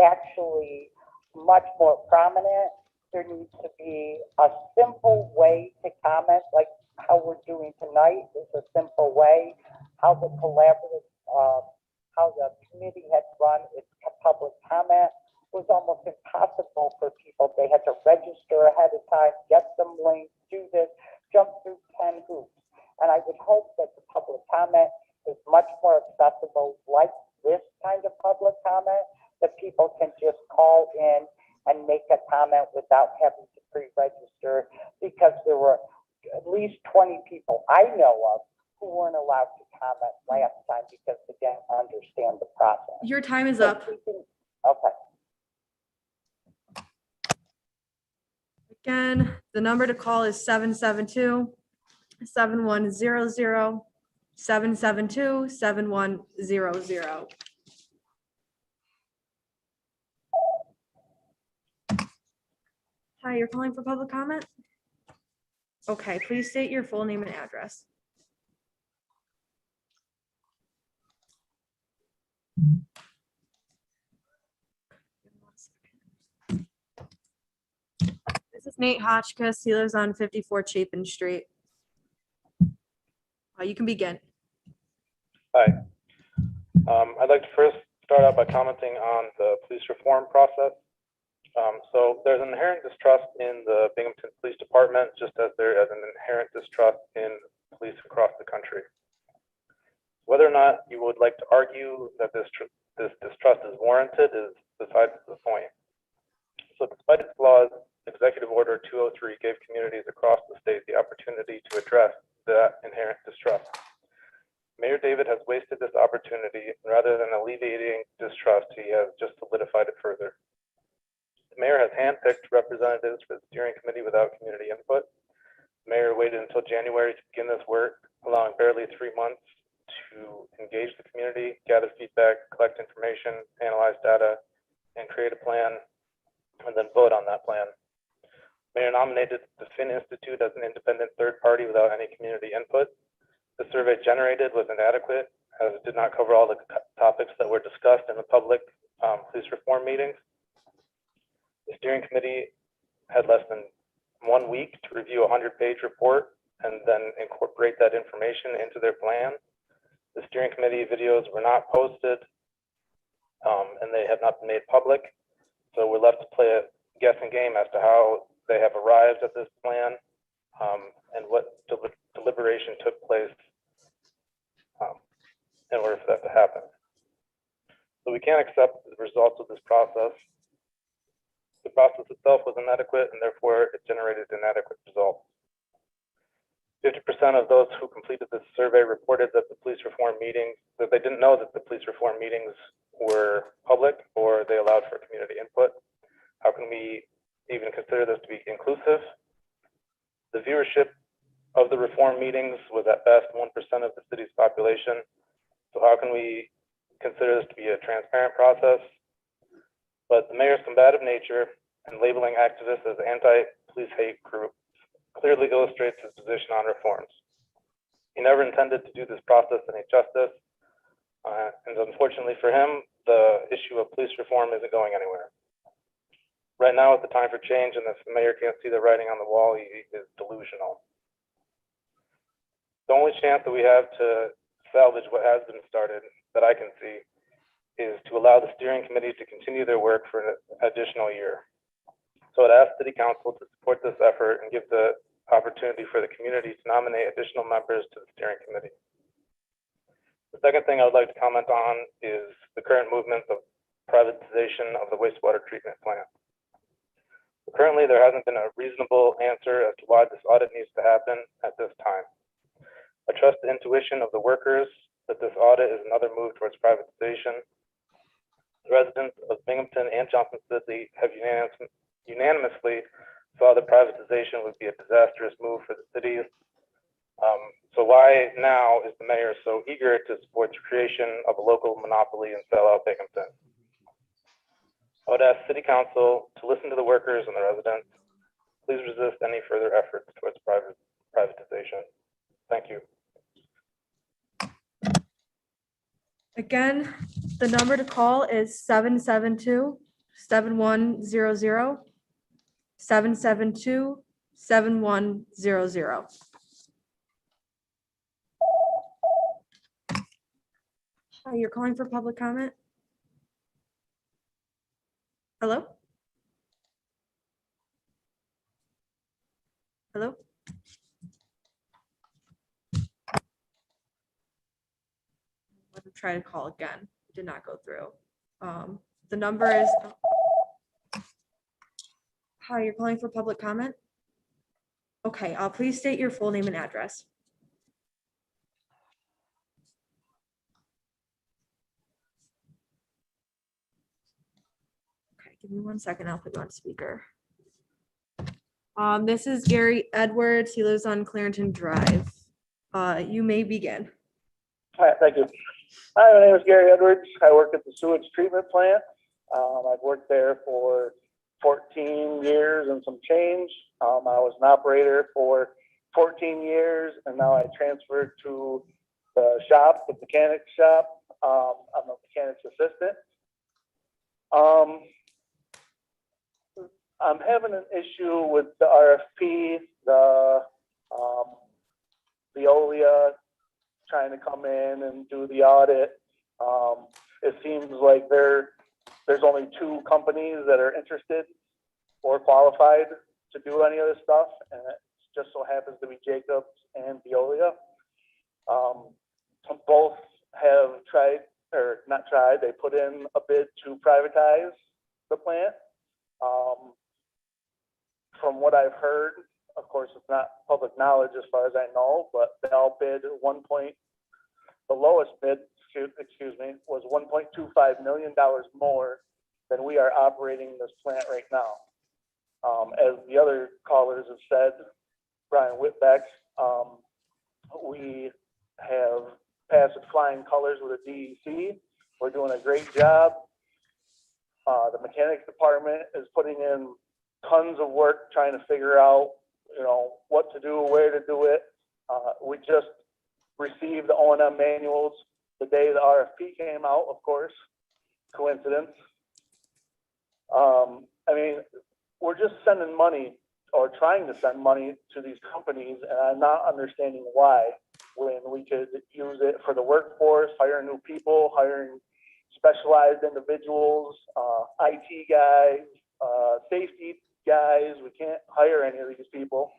Speaker 14: actually much more prominent. There needs to be a simple way to comment, like how we're doing tonight is a simple way. How the collaborative, how the committee had run its public comment was almost impossible for people. They had to register ahead of time, get some links, do this, jump through 10 hoops. And I would hope that the public comment is much more accessible, like this kind of public comment, that people can just call in and make a comment without having to pre-register, because there were at least 20 people I know of who weren't allowed to comment last time because they didn't understand the process.
Speaker 9: Your time is up.
Speaker 14: Okay.
Speaker 9: Again, the number to call is 772-7100, 772-7100. Hi, you're calling for public comment? Okay, please state your full name and address. This is Nate Hotchkiss. He lives on 54 Chapin Street. You can begin.
Speaker 15: Hi. I'd like to first start out by commenting on the police reform process. So there's an inherent distrust in the Binghamton Police Department, just as there is an inherent distrust in police across the country. Whether or not you would like to argue that this distrust is warranted is besides the point. So despite its flaws, Executive Order 203 gave communities across the state the opportunity to address that inherent distrust. Mayor David has wasted this opportunity, and rather than alleviating distrust, he has just solidified it further. The mayor has handpicked representatives for the steering committee without community input. The mayor waited until January to begin this work, allowing barely 3 months to engage the community, gather feedback, collect information, analyze data, and create a plan, and then vote on that plan. The mayor nominated the Finn Institute as an independent third party without any community input. The survey generated was inadequate, as it did not cover all the topics that were discussed in the public police reform meetings. The steering committee had less than 1 week to review a 100-page report and then incorporate that information into their plan. The steering committee videos were not posted, and they have not been made public. So we're left to play a guessing game as to how they have arrived at this plan, and what deliberation took place in order for that to happen. So we can't accept the results of this process. The process itself was inadequate, and therefore it generated inadequate results. 50% of those who completed this survey reported that the police reform meetings, that they didn't know that the police reform meetings were public or they allowed for community input. How can we even consider this to be inclusive? The viewership of the reform meetings was at best 1% of the city's population. So how can we consider this to be a transparent process? But the mayor's combative nature and labeling activists as anti-police hate groups clearly illustrates his position on reforms. He never intended to do this process any justice, and unfortunately for him, the issue of police reform isn't going anywhere. Right now is the time for change, and if the mayor can't see the writing on the wall, he is delusional. The only chance that we have to salvage what has been started that I can see is to allow the steering committee to continue their work for an additional year. So I'd ask City Council to support this effort and give the opportunity for the community to nominate additional members to the steering committee. The second thing I would like to comment on is the current movement of privatization of the wastewater treatment plant. Currently, there hasn't been a reasonable answer as to why this audit needs to happen at this time. I trust the intuition of the workers that this audit is another move towards privatization. The residents of Binghamton and Johnson City have unanimously saw that privatization would be a disastrous move for the cities. So why now is the mayor so eager to support the creation of a local monopoly and sell out Binghamton? I would ask City Council to listen to the workers and the residents. Please resist any further efforts towards privatization. Thank you.
Speaker 9: Again, the number to call is 772-7100, 772-7100. You're calling for public comment? Hello? Hello? Let me try to call again. It did not go through. The number is. Hi, you're calling for public comment? Okay, please state your full name and address. Okay, give me 1 second. I'll put you on speaker. This is Gary Edwards. He lives on Clarington Drive. You may begin.
Speaker 12: All right, thank you. Hi, my name is Gary Edwards. I work at the sewage treatment plant. I've worked there for 14 years and some change. I was an operator for 14 years, and now I transferred to the shop, the mechanic shop. I'm a mechanic's assistant. I'm having an issue with the RFP, the Veolia trying to come in and do the audit. It seems like there's only 2 companies that are interested or qualified to do any of this stuff, and it just so happens to be Jacobs and Veolia. Both have tried, or not tried, they put in a bid to privatize the plant. From what I've heard, of course, it's not public knowledge as far as I know, but they all bid the lowest bid, excuse me, was $1.25 million more than we are operating this plant right now. As the other callers have said, Brian Whitbeck, we have passed with flying colors with the DEC. We're doing a great job. The mechanics department is putting in tons of work trying to figure out, what to do, where to do it. We just received the O&M manuals the day the RFP came out, of course, coincidence. I mean, we're just sending money or trying to send money to these companies, and I'm not understanding why, when we could use it for the workforce, hiring new people, hiring specialized individuals, IT guys, safety guys. We can't hire any of these people.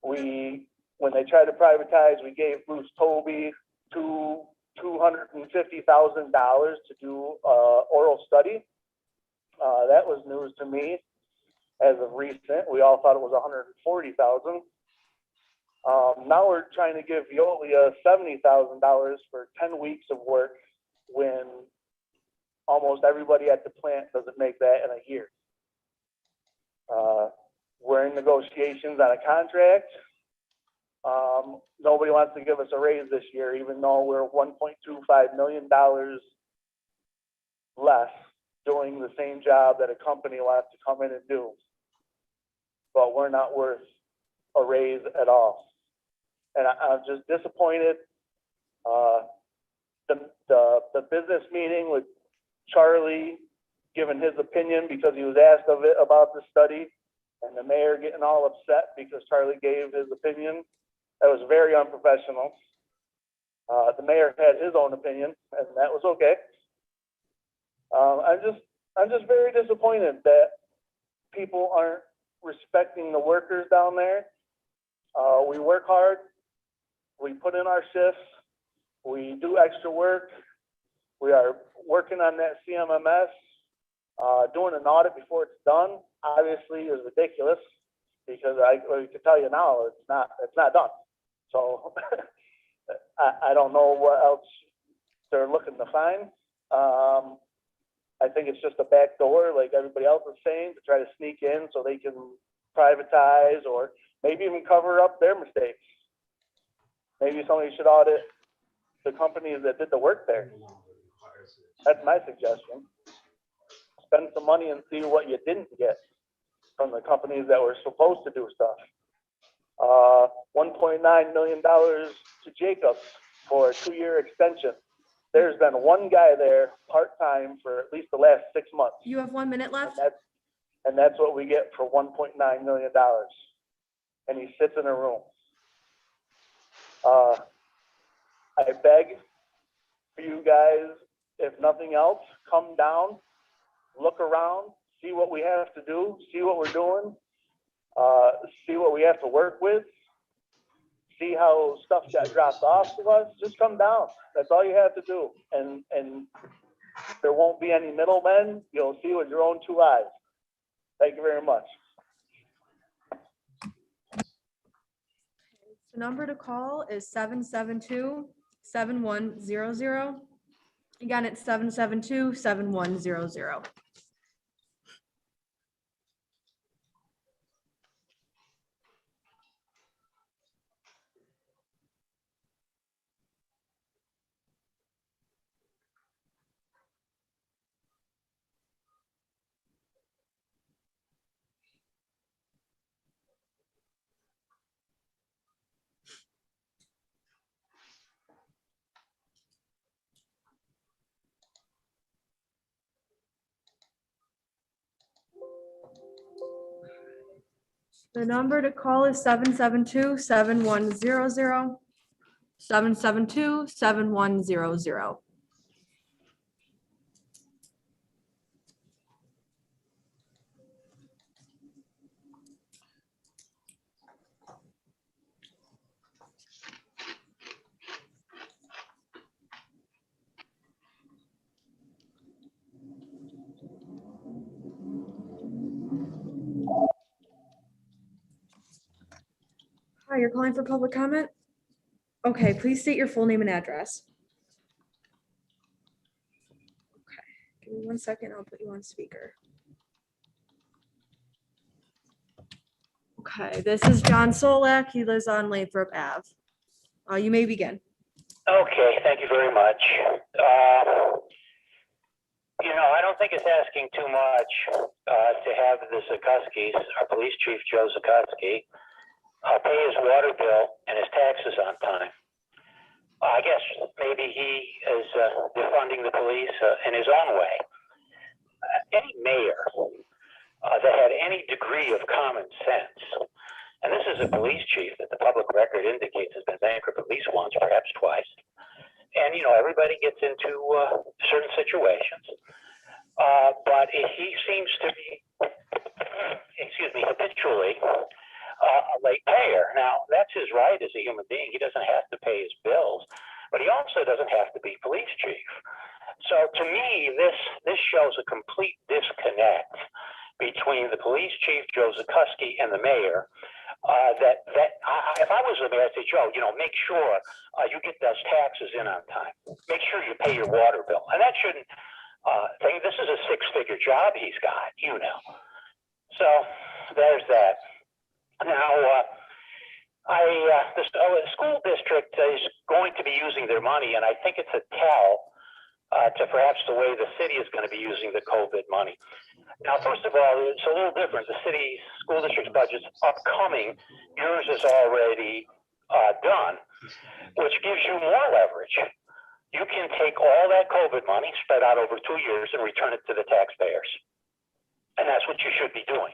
Speaker 12: When they tried to privatize, we gave Bruce Toby $250,000 to do oral study. That was news to me as of recent. We all thought it was $140,000. Now we're trying to give Veolia $70,000 for 10 weeks of work when almost everybody at the plant doesn't make that in a year. We're in negotiations on a contract. Nobody wants to give us a raise this year, even though we're $1.25 million less doing the same job that a company wants to come in and do. But we're not worth a raise at all. And I'm just disappointed. The business meeting with Charlie giving his opinion because he was asked of it about the study, and the mayor getting all upset because Charlie gave his opinion. That was very unprofessional. The mayor had his own opinion, and that was okay. I'm just very disappointed that people aren't respecting the workers down there. We work hard. We put in our shifts. We do extra work. We are working on that CMMS. Doing an audit before it's done obviously is ridiculous, because I can tell you now it's not done. So I don't know what else they're looking to find. I think it's just a back door, like everybody else is saying, to try to sneak in so they can privatize or maybe even cover up their mistakes. Maybe somebody should audit the companies that did the work there. That's my suggestion. Spend some money and see what you didn't get from the companies that were supposed to do stuff. $1.9 million to Jacobs for a 2-year extension. There's been one guy there part-time for at least the last 6 months.
Speaker 9: You have 1 minute left.
Speaker 12: And that's what we get for $1.9 million. And he sits in a room. I beg for you guys, if nothing else, come down, look around, see what we have to do, see what we're doing, see what we have to work with, see how stuff got dropped off to us. Just come down. That's all you have to do. And there won't be any middlemen. You'll see with your own 2 eyes. Thank you very much.
Speaker 9: The number to call is 772-7100. Again, it's 772-7100. The number to call is 772-7100. 772-7100. Hi, you're calling for public comment? Okay, please state your full name and address. Okay, give me 1 second, I'll put you on speaker. Okay, this is John Solak, he lives on Lathrop Ave. You may begin.
Speaker 16: Okay, thank you very much. I don't think it's asking too much to have the Zukoskis, our police chief, Joe Zukoski, pay his water bill and his taxes on time. I guess maybe he is defunding the police in his own way. Any mayor that had any degree of common sense. And this is a police chief that the public record indicates has been bankrupt at least once, perhaps twice. And, you know, everybody gets into certain situations. But he seems to be, habitually a late payer. Now, that's his right as a human being. He doesn't have to pay his bills, but he also doesn't have to be police chief. So to me, this shows a complete disconnect between the police chief, Joe Zukoski, and the mayor. If I was the mayor, I'd say, Joe, you know, make sure you get those taxes in on time. Make sure you pay your water bill. And that shouldn't think this is a six-figure job he's got, you know. So there's that. Now, the school district is going to be using their money, and I think it's a tell to perhaps the way the city is going to be using the COVID money. Now, first of all, it's a little different. The city school district's budget's upcoming. Yours is already done, which gives you more leverage. You can take all that COVID money spread out over 2 years and return it to the taxpayers. And that's what you should be doing.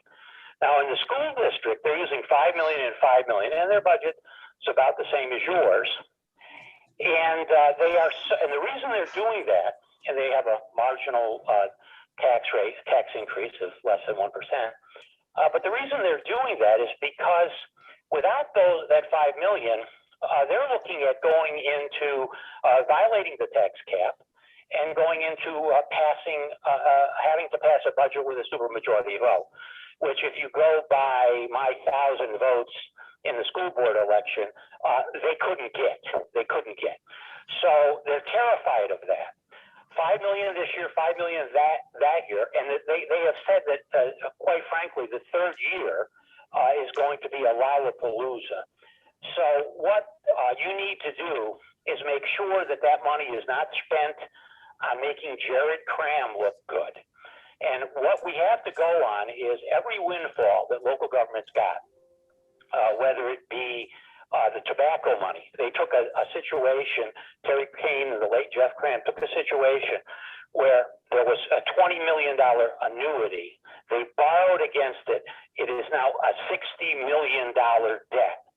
Speaker 16: Now, in the school district, they're using $5 million and $5 million, and their budget is about the same as yours. And and the reason they're doing that, and they have a marginal tax increase of less than 1%. But the reason they're doing that is because without that $5 million, they're looking at going into violating the tax cap and going into having to pass a budget with a supermajority vote, which if you go by my 1,000 votes in the school board election, they couldn't get. So they're terrified of that. $5 million this year, $5 million that year, and they have said that, quite frankly, the third year is going to be a Lollapalooza. So what you need to do is make sure that money is not spent on making Jared Cram look good. And what we have to go on is every windfall that local governments got, whether it be the tobacco money. They took a situation, Terry Kane and the late Jeff Cram took a situation where there was a $20 million annuity. They borrowed against it. It is now a $60 million debt.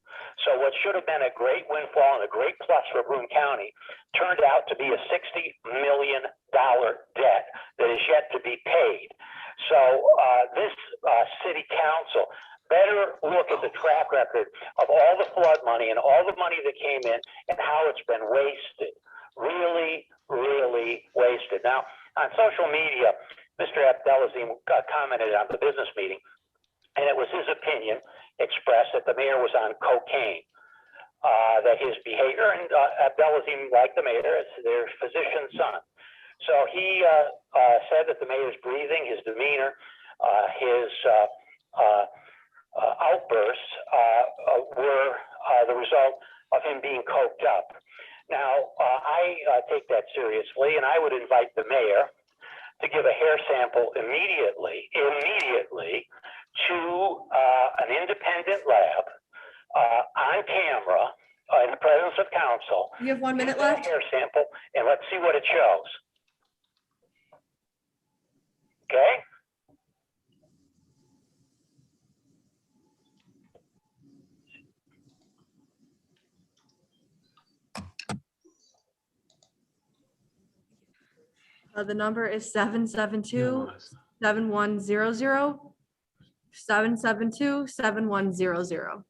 Speaker 16: So what should have been a great windfall and a great plus for Broome County turned out to be a $60 million debt that is yet to be paid. So this city council better look at the track record of all the flood money and all the money that came in and how it's been wasted. Really, really wasted. Now, on social media, Mr. Abdelazim commented on the business meeting, and it was his opinion expressed that the mayor was on cocaine, that his behavior, and Abdelazim, like the mayor, is their physician's son. So he said that the mayor's breathing, his demeanor, his outbursts were the result of him being coked up. Now, I take that seriously, and I would invite the mayor to give a hair sample immediately to an independent lab on camera in the presence of council.
Speaker 9: You have 1 minute left.
Speaker 16: Hair sample, and let's see what it shows. Okay.
Speaker 9: The number is 772-7100, 772-7100.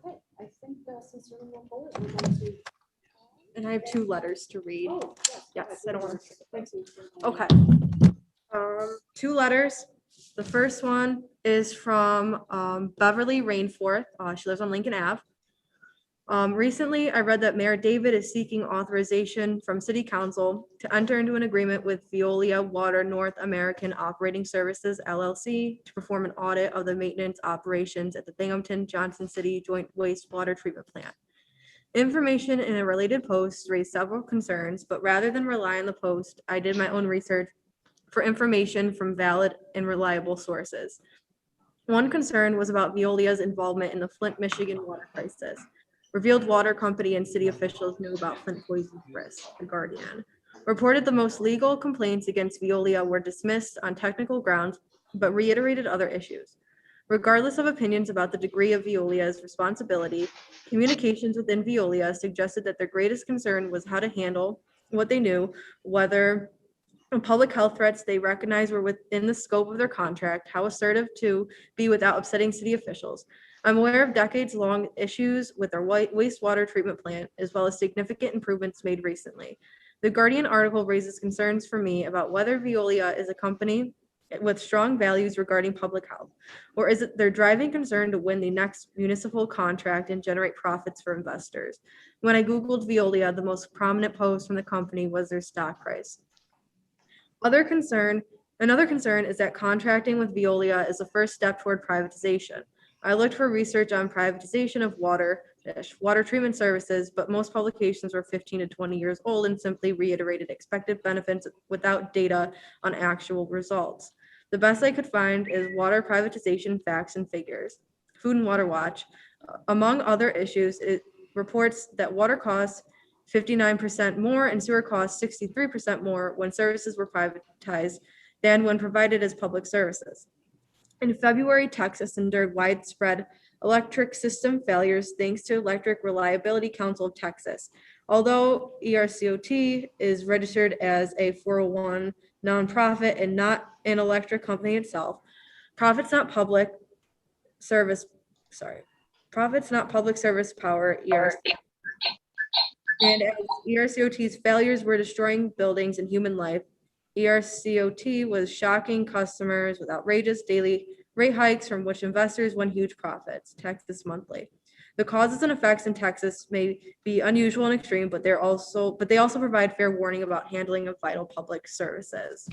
Speaker 4: Okay, I think since we're moving forward, we're going to.
Speaker 9: And I have 2 letters to read.
Speaker 4: Oh,
Speaker 9: Yes, I don't want to.
Speaker 4: Thank you.
Speaker 9: Okay. 2 letters. The first one is from Beverly Rainforth. She lives on Lincoln Ave. Recently, I read that Mayor David is seeking authorization from City Council to enter into an agreement with Veolia Water North American Operating Services LLC to perform an audit of the maintenance operations at the Binghamton Johnson City Joint Wastewater Treatment Plant. Information in a related post raised several concerns, but rather than rely on the post, I did my own research for information from valid and reliable sources. One concern was about Veolia's involvement in the Flint, Michigan water crisis. Revealed water company and city officials knew about Flint poison risk, The Guardian. Reported the most legal complaints against Veolia were dismissed on technical grounds, but reiterated other issues. Regardless of opinions about the degree of Veolia's responsibility, communications within Veolia suggested that their greatest concern was how to handle what they knew, whether public health threats they recognized were within the scope of their contract, how assertive to be without upsetting city officials. I'm aware of decades-long issues with their wastewater treatment plant, as well as significant improvements made recently. The Guardian article raises concerns for me about whether Veolia is a company with strong values regarding public health, or is it their driving concern to win the next municipal contract and generate profits for investors? When I Googled Veolia, the most prominent post from the company was their stock price. Another concern is that contracting with Veolia is the first step toward privatization. I looked for research on privatization of water treatment services, but most publications were 15 to 20 years old and simply reiterated expected benefits without data on actual results. The best I could find is water privatization facts and figures. Food and Water Watch, among other issues, it reports that water costs 59% more and sewer costs 63% more when services were privatized than when provided as public services. In February, Texas endured widespread electric system failures thanks to Electric Reliability Council of Texas. Although ERCOT is registered as a 401 nonprofit and not an electric company itself, profits not public service power ERCOT. And as ERCOT's failures were destroying buildings and human life, ERCOT was shocking customers with outrageous daily rate hikes from which investors won huge profits. Texas Monthly. The causes and effects in Texas may be unusual and extreme, but they also provide fair warning about handling of vital public services.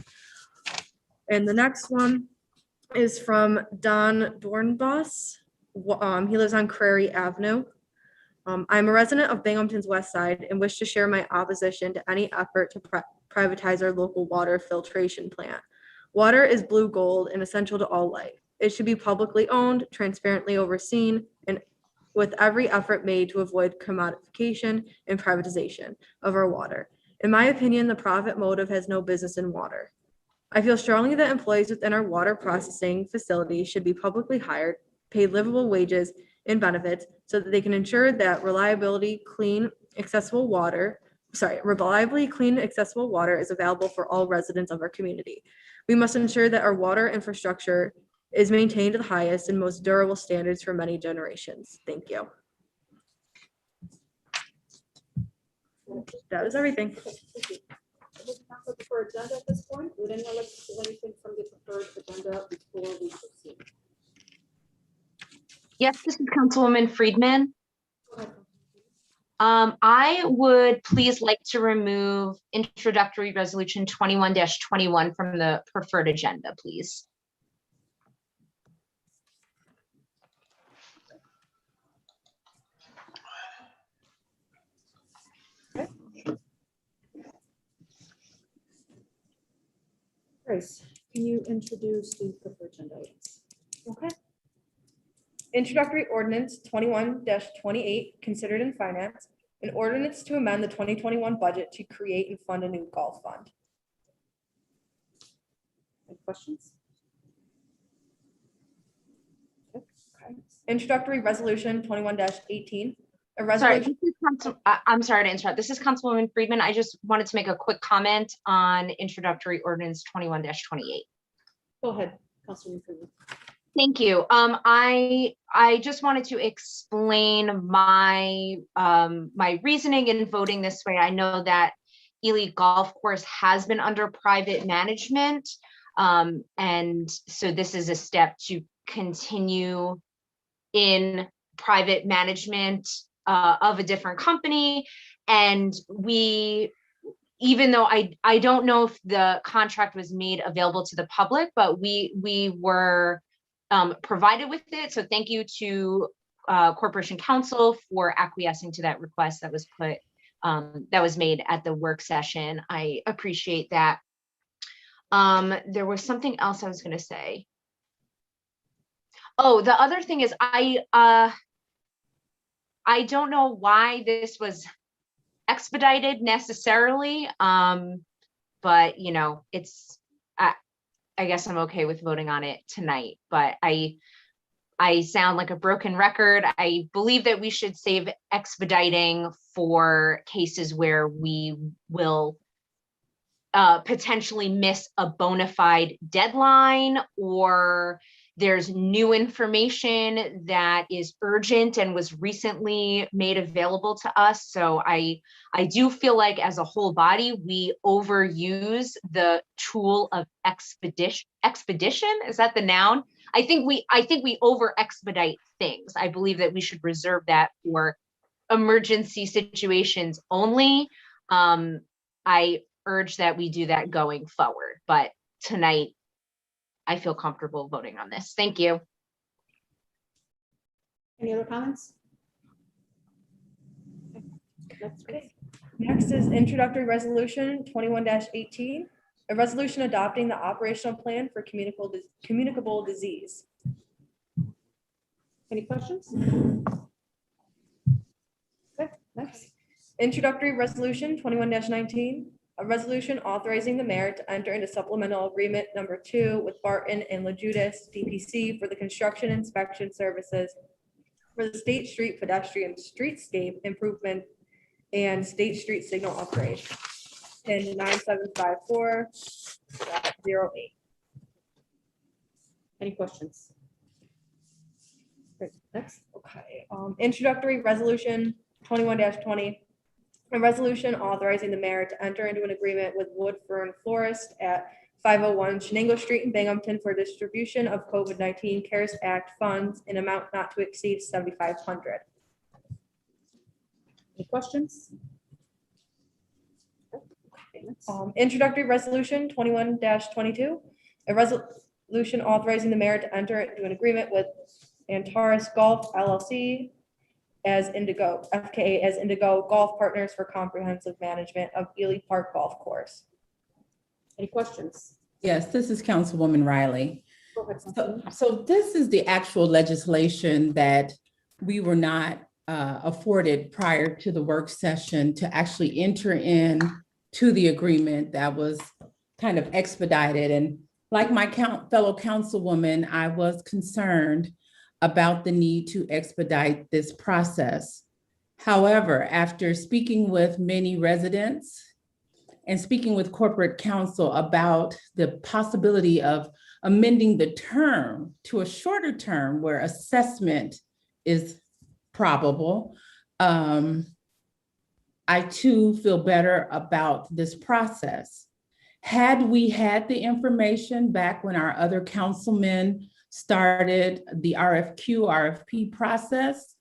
Speaker 9: And the next one is from Don Dornbos. He lives on Prairie Avenue. I'm a resident of Binghamton's West Side and wish to share my opposition to any effort to privatize our local water filtration plant. Water is blue gold and essential to all life. It should be publicly owned, transparently overseen, and with every effort made to avoid commodification and privatization of our water. In my opinion, the profit motive has no business in water. I feel strongly that employees within our water processing facilities should be publicly hired, paid livable wages and benefits so that they can ensure that reliably clean, accessible water is available for all residents of our community. We must ensure that our water infrastructure is maintained to the highest and most durable standards for many generations. Thank you. That is everything.
Speaker 4: The preferred agenda at this point. Would anyone like to do anything from the preferred agenda before we proceed?
Speaker 7: Yes, this is Councilwoman Friedman. I would please like to remove introductory resolution 21-21 from the preferred agenda, please.
Speaker 4: Grace, can you introduce the preferred agenda items?
Speaker 9: Okay. Introductory ordinance 21-28, considered in finance, an ordinance to amend the 2021 budget to create and fund a new golf fund.
Speaker 4: Any questions?
Speaker 9: Okay. Introductory resolution 21-18. A
Speaker 7: Sorry,
Speaker 9: resolution.
Speaker 7: I'm sorry to interrupt. This is Councilwoman Friedman. I just wanted to make a quick comment on introductory ordinance 21-28.
Speaker 4: Go ahead, Councilwoman Friedman.
Speaker 7: Thank you. I just wanted to explain my my reasoning in voting this way. I know that Ely Golf Course has been under private management, and so this is a step to continue in private management of a different company. And even though I don't know if the contract was made available to the public, but we were provided with it. So thank you to Corporation Counsel for acquiescing to that request that was made at the work session. I appreciate that. There was something else I was going to say. Oh, the other thing is I don't know why this was expedited necessarily, but you know, I guess I'm okay with voting on it tonight, but I sound like a broken record. I believe that we should save expediting for cases where we will potentially miss a bona fide deadline, or there's new information that is urgent and was recently made available to us. So I do feel like as a whole body, we overuse the tool of expedition. Is that the noun? I think we over expedite things. I believe that we should reserve that for emergency situations only. I urge that we do that going forward, but tonight I feel comfortable voting on this. Thank you.
Speaker 4: Any other comments?
Speaker 9: Okay. Next is introductory resolution 21-18, a resolution adopting the operational plan for communicable disease.
Speaker 4: Any questions? Okay, next.
Speaker 9: Introductory resolution 21-19, a resolution authorizing the mayor to enter into supplemental agreement number 2 with Barton and LaJudas DPC for the construction inspection services for the State Street pedestrian streetscape improvement and State Street signal upgrade. PIN 9754.08.
Speaker 4: Any questions? Great, next.
Speaker 9: Okay, introductory resolution 21-20, a resolution authorizing the mayor to enter into an agreement with Wood Fern Florist at 501 Shenango Street in Binghamton for distribution of COVID-19 CARES Act funds in amount not to exceed $7,500.
Speaker 4: Any questions?
Speaker 9: Introductory resolution 21-22, a resolution authorizing the mayor to enter into an agreement with Antares Golf LLC as Indigo, FKA as Indigo Golf Partners for comprehensive management of Ely Park Golf Course.
Speaker 4: Any questions?
Speaker 17: Yes, this is Councilwoman Riley.
Speaker 4: Go ahead.
Speaker 17: So this is the actual legislation that we were not afforded prior to the work session to actually enter in to the agreement that was kind of expedited. And like my fellow councilwoman, I was concerned about the need to expedite this process. However, after speaking with many residents and speaking with corporate counsel about the possibility of amending the term to a shorter term where assessment is probable, I too feel better about this process. Had we had the information back when our other councilmen started the RFP process,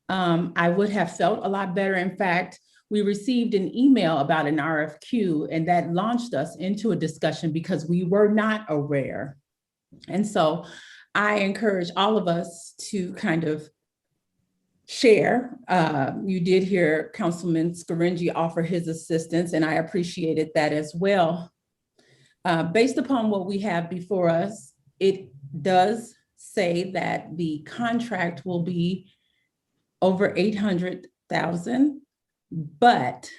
Speaker 17: I would have felt a lot better. In fact, we received an email about an RFQ and that launched us into a discussion because we were not aware. And so I encourage all of us to kind of share. You did hear Councilman Scaringi offer his assistance, and I appreciated that as well. Based upon what we have before us, it does say that the contract will be over $800,000, but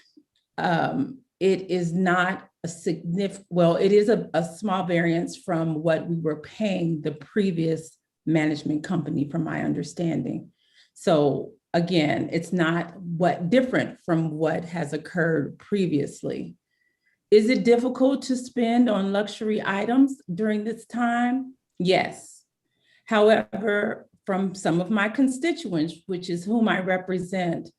Speaker 17: it is not a significant, well, it is a small variance from what we were paying the previous management company, from my understanding. So again, it's not different from what has occurred previously. Is it difficult to spend on luxury items during this time? Yes. However, from some of my constituents, which is whom I represent,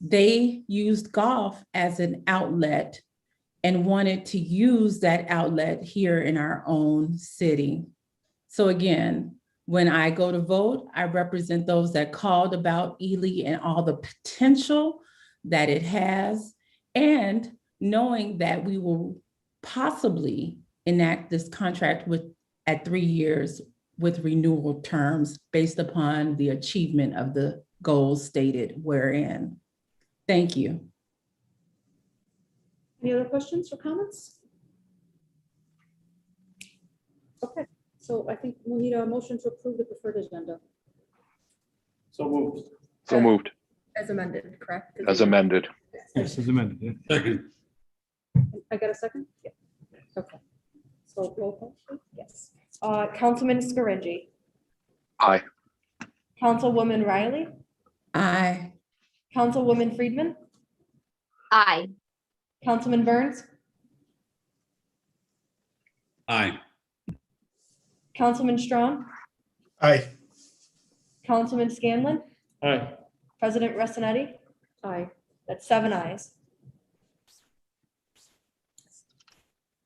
Speaker 17: they used golf as an outlet and wanted to use that outlet here in our own city. So again, When I go to vote, I represent those that called about Ely and all the potential that it has, and knowing that we will possibly enact this contract at 3 years with renewal terms based upon the achievement of the goals stated wherein. Thank you.
Speaker 4: Any other questions or comments? Okay, so I think we'll need a motion to approve the preferred agenda.
Speaker 5: So moved.
Speaker 10: So moved,
Speaker 9: As amended, correct?
Speaker 10: as amended.
Speaker 5: Yes, as amended. Yeah.
Speaker 6: Second.
Speaker 4: I got a second? Yeah. Okay. So roll call, please.
Speaker 9: Yes. Councilman Scaringi,
Speaker 10: Aye.
Speaker 9: Councilwoman Riley,
Speaker 17: Aye.
Speaker 9: Councilwoman Friedman,
Speaker 7: Aye.
Speaker 9: Councilman Burns,
Speaker 6: Aye.
Speaker 9: Councilman Strong,
Speaker 3: Aye.
Speaker 9: Councilman Scanlon,
Speaker 5: Aye.
Speaker 9: President Ressinetti.
Speaker 4: Aye.
Speaker 9: That's 7 ayes.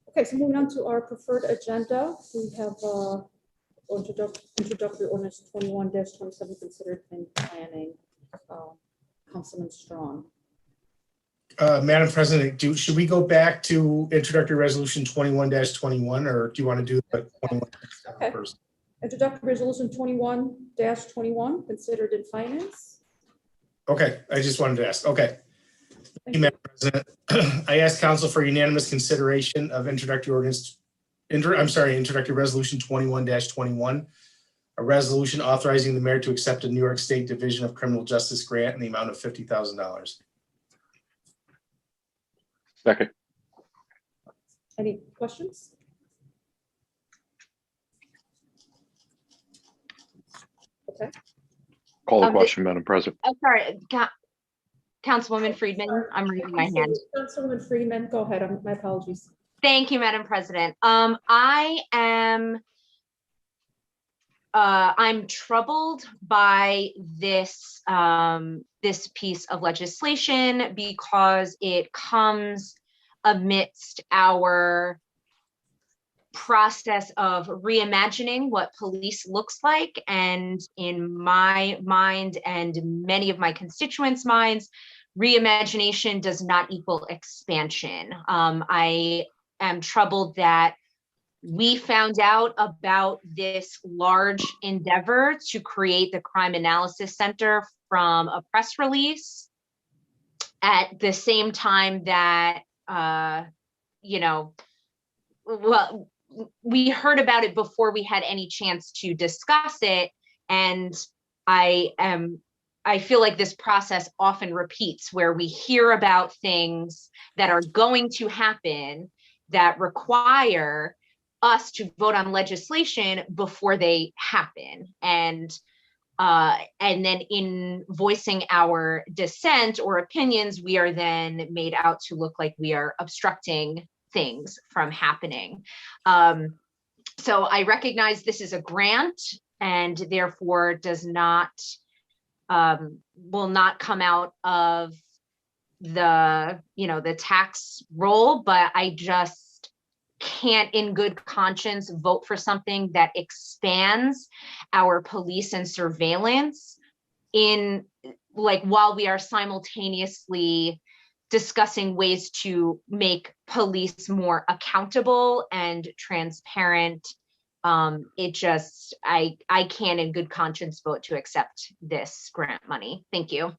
Speaker 4: Okay, so moving on to our preferred agenda, we have introductory ordinance 21-27 considered in planning. Councilman Strong.
Speaker 3: Madam President, should we go back to introductory resolution 21-21, or do you want to do the 21
Speaker 4: Okay.
Speaker 3: first?
Speaker 4: Introductory resolution 21-21 considered in finance.
Speaker 3: Okay, I just wanted to ask. Okay. Thank you, Madam President. I ask council for unanimous consideration of introductory resolution 21-21, a resolution authorizing the mayor to accept a New York State Division of Criminal Justice grant in the amount of $50,000.
Speaker 10: Second.
Speaker 4: Any questions? Okay.
Speaker 10: Call the
Speaker 7: Um,
Speaker 10: question, Madam President.
Speaker 7: Oh, sorry, Councilwoman Friedman, I'm raising my hand.
Speaker 4: Councilwoman Freeman, go ahead. My apologies.
Speaker 7: Thank you, Madam President. I'm troubled by this this piece of legislation because it comes amidst our process of reimagining what police looks like. And in my mind and many of my constituents' minds, reimagination does not equal expansion. I am troubled that we found out about this large endeavor to create the Crime Analysis Center from a press release at the same time that, well, we heard about it before we had any chance to discuss it. And I feel like this process often repeats where we hear about things that are going to happen that require us to vote on legislation before they happen. And then in voicing our dissent or opinions, we are then made out to look like we are obstructing things from happening. So I recognize this is a grant and therefore does not, will not come out of the, the tax roll, but I just can't in good conscience vote for something that expands our police and surveillance while we are simultaneously discussing ways to make police more accountable and transparent. I can't in good conscience vote to accept this grant money. Thank you.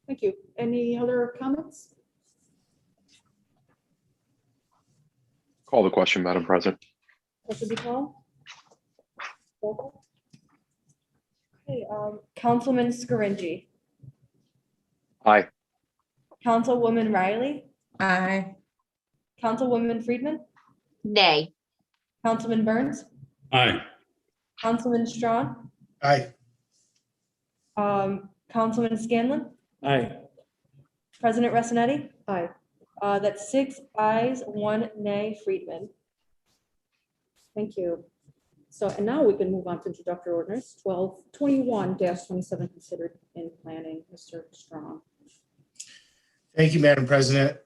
Speaker 4: Thank you. Any other comments?
Speaker 10: Call the question, Madam President.
Speaker 4: Question be called? Roll call.
Speaker 9: Okay, Councilman Scaringi,
Speaker 10: Aye.
Speaker 9: Councilwoman Riley,
Speaker 17: Aye.
Speaker 9: Councilwoman Friedman,
Speaker 7: Nay.
Speaker 9: Councilman Burns,
Speaker 6: Aye.
Speaker 9: Councilman Strong,
Speaker 3: Aye.
Speaker 9: Councilman Scanlon,
Speaker 5: Aye.
Speaker 9: President Ressinetti.
Speaker 4: Aye.
Speaker 9: That's 6 ayes, 1 nay. Friedman.
Speaker 4: Thank you. So, and now we can move on to introductory ordinance 1221-27 considered in planning. Mr. Strong.
Speaker 3: Thank you, Madam President.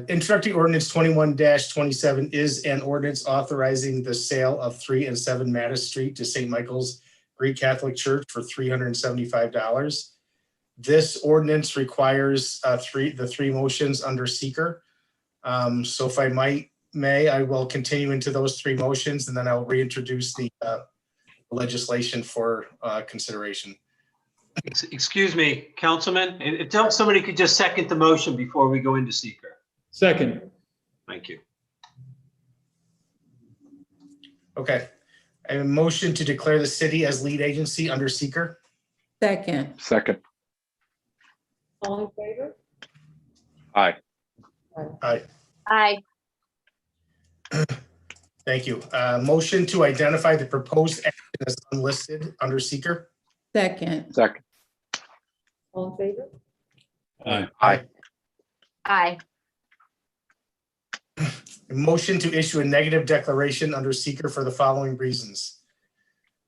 Speaker 3: Introductory ordinance 21-27 is an ordinance authorizing the sale of 3 and 7 Mattis Street to St. Michael's Greek Catholic Church for $375. This ordinance requires the three motions under seeker. So if I may, I will continue into those 3 motions, and then I'll reintroduce the legislation for consideration.
Speaker 8: Excuse me, Councilman, if somebody could just second the motion before we go into seeker.
Speaker 5: Second.
Speaker 8: Thank you.
Speaker 3: Okay. I have a motion to declare the city as lead agency under seeker.
Speaker 17: Second.
Speaker 10: Second.
Speaker 4: All in favor?
Speaker 10: Aye.
Speaker 3: Aye.
Speaker 7: Aye.
Speaker 3: Thank you. Motion to identify the proposed action as unlisted under seeker.
Speaker 17: Second.
Speaker 10: Second.
Speaker 4: All in favor?
Speaker 5: Aye.
Speaker 10: Aye.
Speaker 7: Aye.
Speaker 3: Motion to issue a negative declaration under seeker for the following reasons.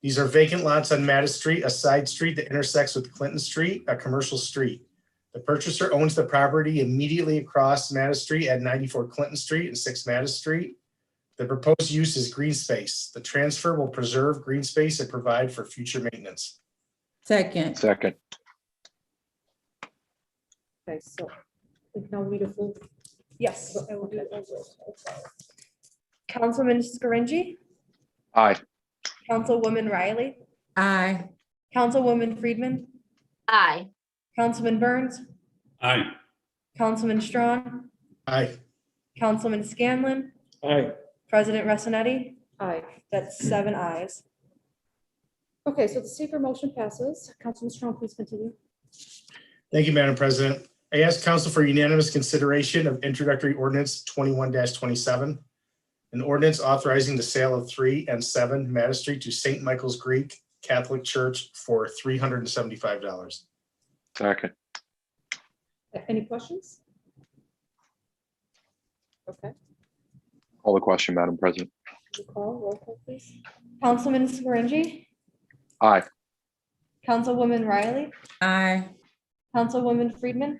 Speaker 3: These are vacant lots on Mattis Street, a side street that intersects with Clinton Street, a commercial street. The purchaser owns the property immediately across Mattis Street at 94 Clinton Street and 6 Mattis Street. The proposed use is green space. The transfer will preserve green space and provide for future maintenance.
Speaker 17: Second.
Speaker 10: Second.
Speaker 4: Okay, so we can now read a full.
Speaker 9: Yes.
Speaker 4: I will do it.
Speaker 9: Councilman Scaringi,
Speaker 10: Aye.
Speaker 9: Councilwoman Riley,
Speaker 17: Aye.
Speaker 9: Councilwoman Friedman,
Speaker 7: Aye.
Speaker 9: Councilman Burns,
Speaker 5: Aye.
Speaker 9: Councilman Strawn,
Speaker 3: Aye.
Speaker 9: Councilman Scanlon,
Speaker 5: Aye.
Speaker 9: President Ressinetti.
Speaker 4: Aye.
Speaker 9: That's 7 ayes.
Speaker 4: Okay, so the seeker motion passes. Councilman Strong, please continue.
Speaker 3: Thank you, Madam President. I ask council for unanimous consideration of introductory ordinance 21-27, an ordinance authorizing the sale of 3 and 7 Mattis Street to St. Michael's Greek Catholic Church for $375.
Speaker 10: Second.
Speaker 4: Any questions? Okay,
Speaker 10: Call the question, Madam President.
Speaker 4: roll call, please.
Speaker 9: Councilman Scaringi,
Speaker 10: Aye.
Speaker 9: Councilwoman Riley,
Speaker 17: Aye.
Speaker 9: Councilwoman Friedman,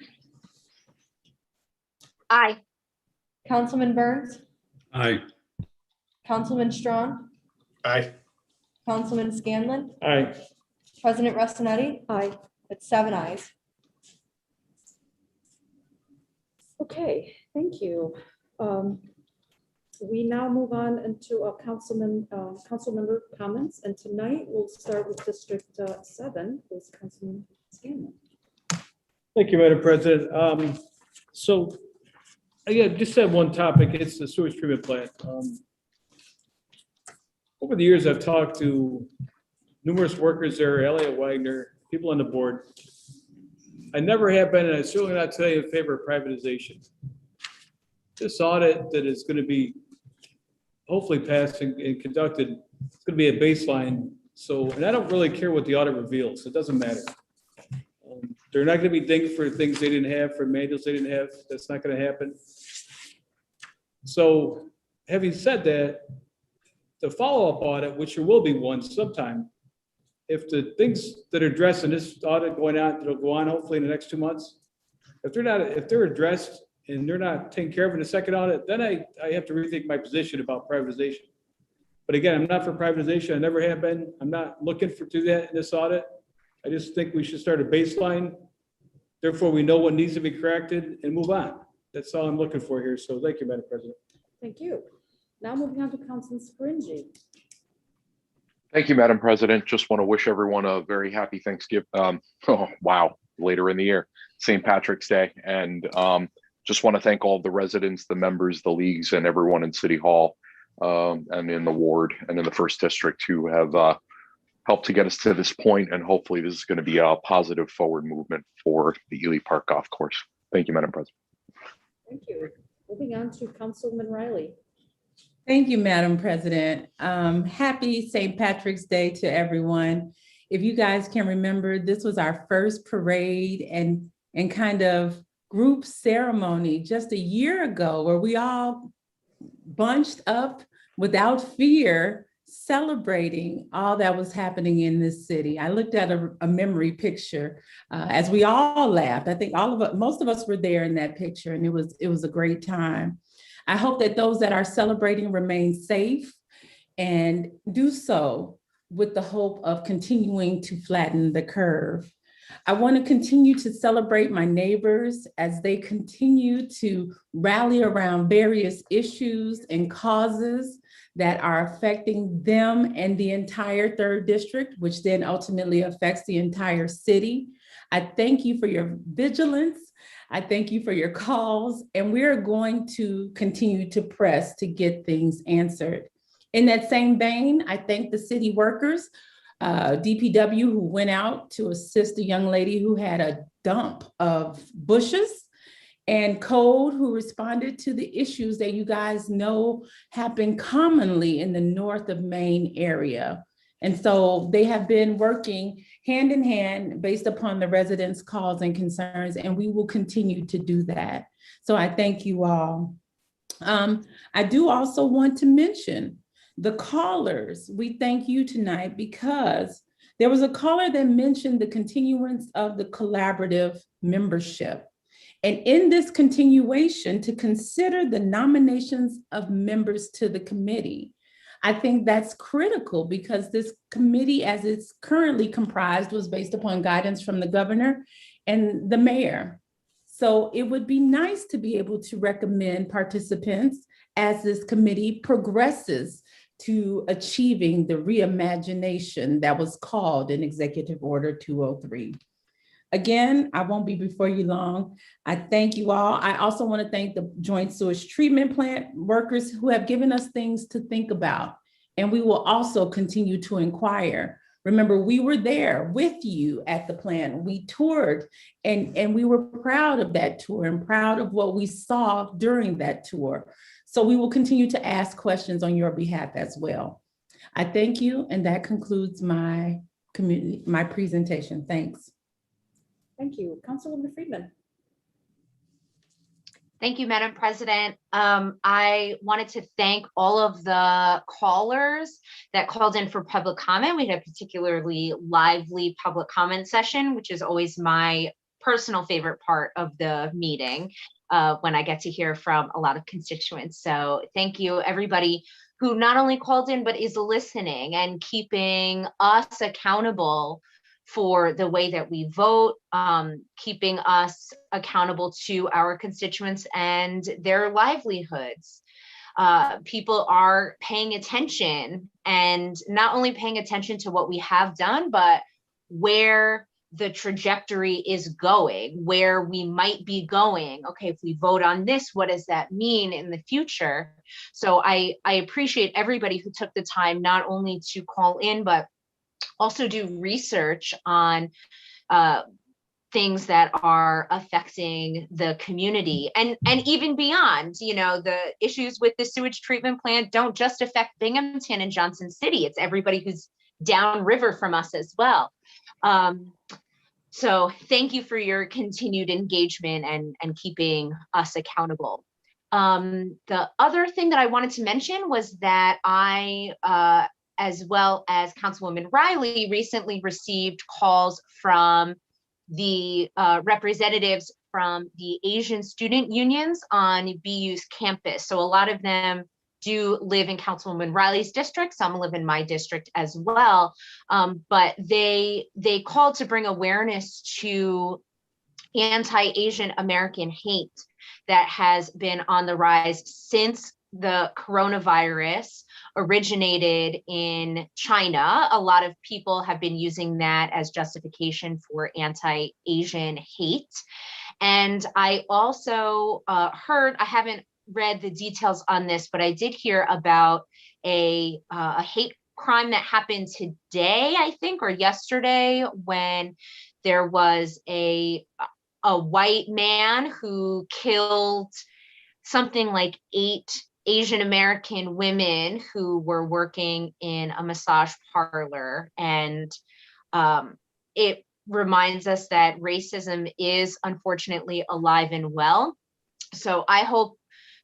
Speaker 7: Aye.
Speaker 9: Councilman Burns,
Speaker 6: Aye.
Speaker 9: Councilman Strawn,
Speaker 3: Aye.
Speaker 9: Councilman Scanlon,
Speaker 5: Aye.
Speaker 9: President Ressinetti.
Speaker 4: Aye.
Speaker 9: That's 7 ayes.
Speaker 4: Okay, thank you. We now move on into a council member comments, and tonight we'll start with District 7 with Councilman Scanlon.
Speaker 5: Thank you, Madam President. So, again, just have one topic. It's the sewage treatment plant. Over the years, I've talked to numerous workers there, Elliot Wagner, people on the board. I never have been, and I certainly not tell you in favor of privatization. This audit that is going to be hopefully passed and conducted, it's going to be a baseline. So, and I don't really care what the audit reveals. It doesn't matter. They're not going to be dinged for things they didn't have, for manuals they didn't have. That's not going to happen. So, having said that, the follow-up audit, which there will be one sometime, if the things that are addressed in this audit going on, that'll go on hopefully in the next 2 months, if they're addressed and they're not taken care of in the second audit, then I have to rethink my position about privatization. But again, I'm not for privatization. I never have been. I'm not looking to do that in this audit. I just think we should start a baseline. Therefore, we know what needs to be corrected and move on. That's all I'm looking for here. So thank you, Madam President.
Speaker 4: Thank you. Now moving on to Councilman Scaringi.
Speaker 10: Thank you, Madam President. Just want to wish everyone a very happy Thanksgiving. Oh, wow, later in the year, St. Patrick's Day. And just want to thank all of the residents, the members, the leagues, and everyone in City Hall and in the ward and in the first district who have helped to get us to this point. And hopefully this is going to be a positive forward movement for the Ely Park Golf Course. Thank you, Madam President.
Speaker 4: Thank you. Moving on to Councilman Riley.
Speaker 17: Thank you, Madam President. Happy St. Patrick's Day to everyone. If you guys can remember, this was our first parade and kind of group ceremony just a year ago where we all bunched up without fear celebrating all that was happening in this city. I looked at a memory picture as we all laughed. I think most of us were there in that picture, and it was a great time. I hope that those that are celebrating remain safe and do so with the hope of continuing to flatten the curve. I want to continue to celebrate my neighbors as they continue to rally around various issues and causes that are affecting them and the entire 3rd District, which then ultimately affects the entire city. I thank you for your vigilance. I thank you for your calls, and we're going to continue to press to get things answered. In that same vein, I thank the city workers, DPW, who went out to assist a young lady who had a dump of bushes, and Code, who responded to the issues that you guys know happen commonly in the north of Maine area. And so they have been working hand in hand based upon the residents' calls and concerns, and we will continue to do that. So I thank you all. I do also want to mention the callers. We thank you tonight because there was a caller that mentioned the continuance of the collaborative membership. And in this continuation, to consider the nominations of members to the committee. I think that's critical because this committee, as it's currently comprised, was based upon guidance from the governor and the mayor. So it would be nice to be able to recommend participants as this committee progresses to achieving the reimagination that was called in Executive Order 203. Again, I won't be before you long. I thank you all. I also want to thank the Joint Sewage Treatment Plant workers who have given us things to think about. And we will also continue to inquire. Remember, we were there with you at the plant. We toured and we were proud of that tour and proud of what we saw during that tour. So we will continue to ask questions on your behalf as well. I thank you, and that concludes my presentation. Thanks.
Speaker 4: Thank you. Councilwoman Friedman.
Speaker 7: Thank you, Madam President. I wanted to thank all of the callers that called in for public comment. We had a particularly lively public comment session, which is always my personal favorite part of the meeting when I get to hear from a lot of constituents. So thank you, everybody who not only called in, but is listening and keeping us accountable for the way that we vote, keeping us accountable to our constituents and their livelihoods. People are paying attention, and not only paying attention to what we have done, but where the trajectory is going, where we might be going. Okay, if we vote on this, what does that mean in the future? So I appreciate everybody who took the time not only to call in, but also do research on things that are affecting the community and even beyond. You know, the issues with the sewage treatment plant don't just affect Binghamton and Johnson City. It's everybody who's downriver from us as well. So thank you for your continued engagement and keeping us accountable. The other thing that I wanted to mention was that I, as well as Councilwoman Riley, recently received calls from the representatives from the Asian student unions on BU's campus. So a lot of them do live in Councilwoman Riley's district. Some live in my district as well. But they called to bring awareness to anti-Asian American hate that has been on the rise since the coronavirus originated in China. A lot of people have been using that as justification for anti-Asian hate. And I also heard, I haven't read the details on this, but I did hear about a hate crime that happened today, I think, or yesterday, when there was a white man who killed something like 8 Asian American women who were working in a massage parlor. And it reminds us that racism is unfortunately alive and well. So I hope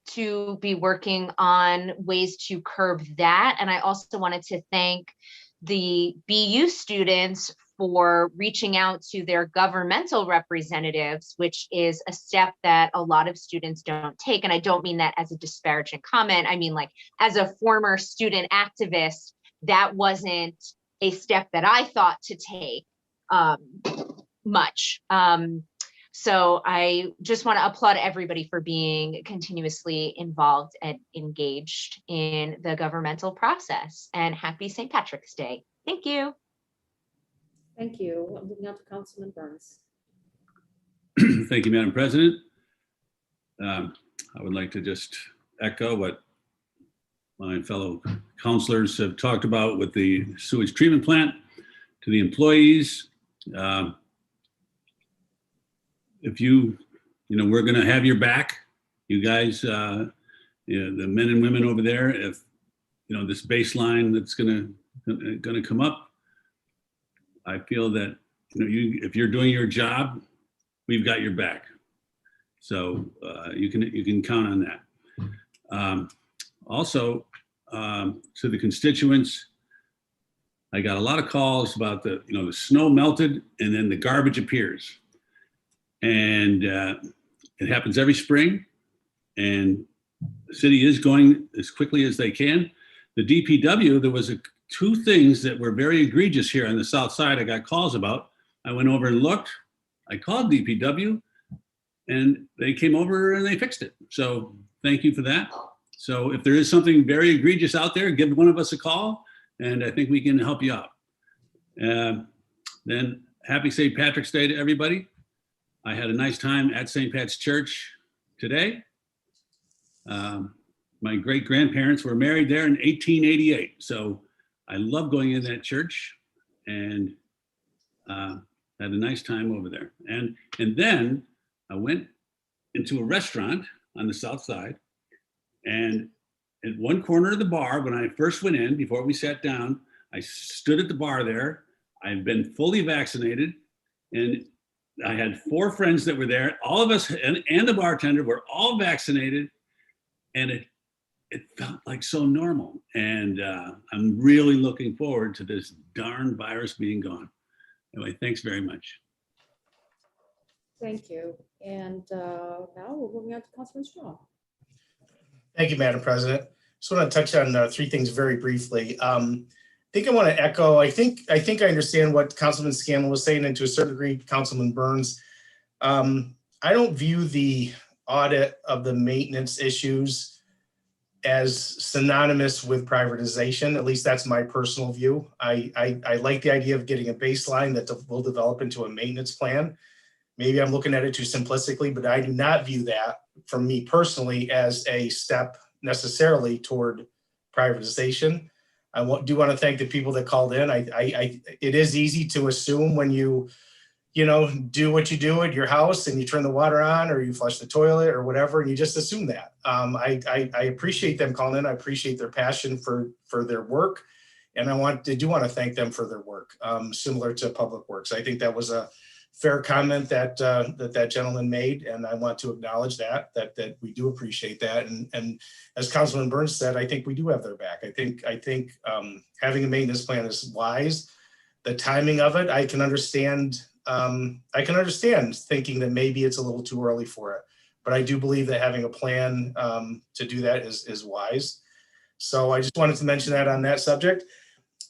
Speaker 7: to be working on ways to curb that. And I also wanted to thank the BU students for reaching out to their governmental representatives, which is a step that a lot of students don't take. And I don't mean that as a disparaging comment. I mean, like, as a former student activist, that wasn't a step that I thought to take much. So I just want to applaud everybody for being continuously involved and engaged in the governmental process. And happy St. Patrick's Day. Thank you.
Speaker 4: Thank you. Moving on to Councilman Burns.
Speaker 6: Thank you, Madam President. I would like to just echo what my fellow councilors have talked about with the sewage treatment plant. To the employees, if you know, we're going to have your back, you guys, you know, the men and women over there. If you know this baseline that's going to come up, I feel that, you know, if you're doing your job, we've got your back. So you can count on that. Also, to the constituents, I got a lot of calls about the snow melted and then the garbage appears. And it happens every spring, and the city is going as quickly as they can. The DPW, there was two things that were very egregious here on the south side I got calls about. I went over and looked, I called DPW, and they came over and they fixed it. So thank you for that. So if there is something very egregious out there, give one of us a call, and I think we can help you out. Then happy St. Patrick's Day to everybody. I had a nice time at St. Pat's Church today. My great-grandparents were married there in 1888. So I love going in that church, and had a nice time over there. And then I went into a restaurant on the south side, and at one corner of the bar, when I first went in, before we sat down, I stood at the bar there. I've been fully vaccinated, and I had 4 friends that were there. All of us and the bartender were all vaccinated, and it felt like so normal. And I'm really looking forward to this darn virus being gone. Anyway, thanks very much.
Speaker 4: Thank you. And now we're moving on to Councilman Straw.
Speaker 3: Thank you, Madam President. Just want to touch on 3 things very briefly. I think I want to echo, I think I understand what Councilman Scanlon was saying, and to a certain degree, Councilman Burns. I don't view the audit of the maintenance issues as synonymous with privatization. At least that's my personal view. I like the idea of getting a baseline that will develop into a maintenance plan. Maybe I'm looking at it too simplistically, but I do not view that, from me personally, as a step necessarily toward privatization. I do want to thank the people that called in. It is easy to assume when you do what you do at your house and you turn the water on or you flush the toilet or whatever, and you just assume that. I appreciate them calling in. I appreciate their passion for their work. And I do want to thank them for their work, similar to Public Works. I think that was a fair comment that gentleman made, and I want to acknowledge that we do appreciate that. And as Councilman Burns said, I think we do have their back. I think having a maintenance plan is wise. The timing of it, I can understand thinking that maybe it's a little too early for it, but I do believe that having a plan to do that is wise. So I just wanted to mention that on that subject.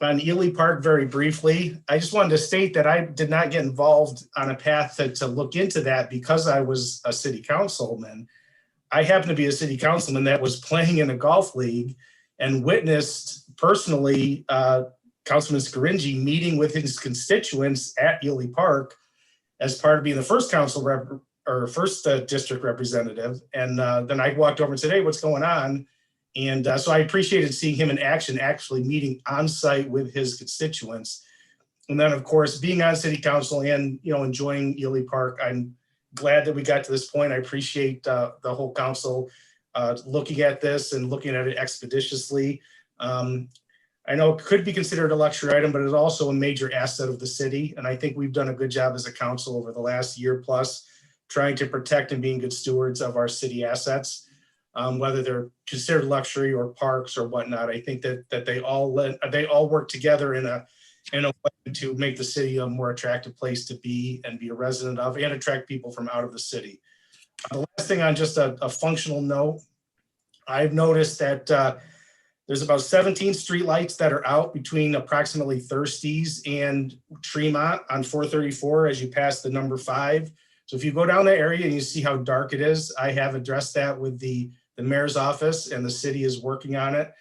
Speaker 3: On Ely Park, very briefly, I just wanted to state that I did not get involved on a path to look into that because I was a city councilman. I happen to be a city councilman that was playing in a golf league and witnessed personally Councilman Scaringi meeting with his constituents at Ely Park as part of being the first first district representative. And then I walked over and said, "Hey, what's going on?" And so I appreciated seeing him in action, actually meeting on site with his constituents. And then, of course, being on city council and, enjoying Ely Park, I'm glad that we got to this point. I appreciate the whole council looking at this and looking at it expeditiously. I know it could be considered a luxury item, but it's also a major asset of the city. And I think we've done a good job as a council over the last year plus trying to protect and being good stewards of our city assets. whether they're considered luxury or parks or whatnot. I think that they all work together in a way to make the city a more attractive place to be and be a resident of, and attract people from out of the city. The last thing, on just a functional note, I've noticed that there's about 17 streetlights that are out between approximately Thirsties and Tremont on 434 as you pass the number 5. So if you go down that area and you see how dark it is, I have addressed that with the mayor's office, and the city is working on it.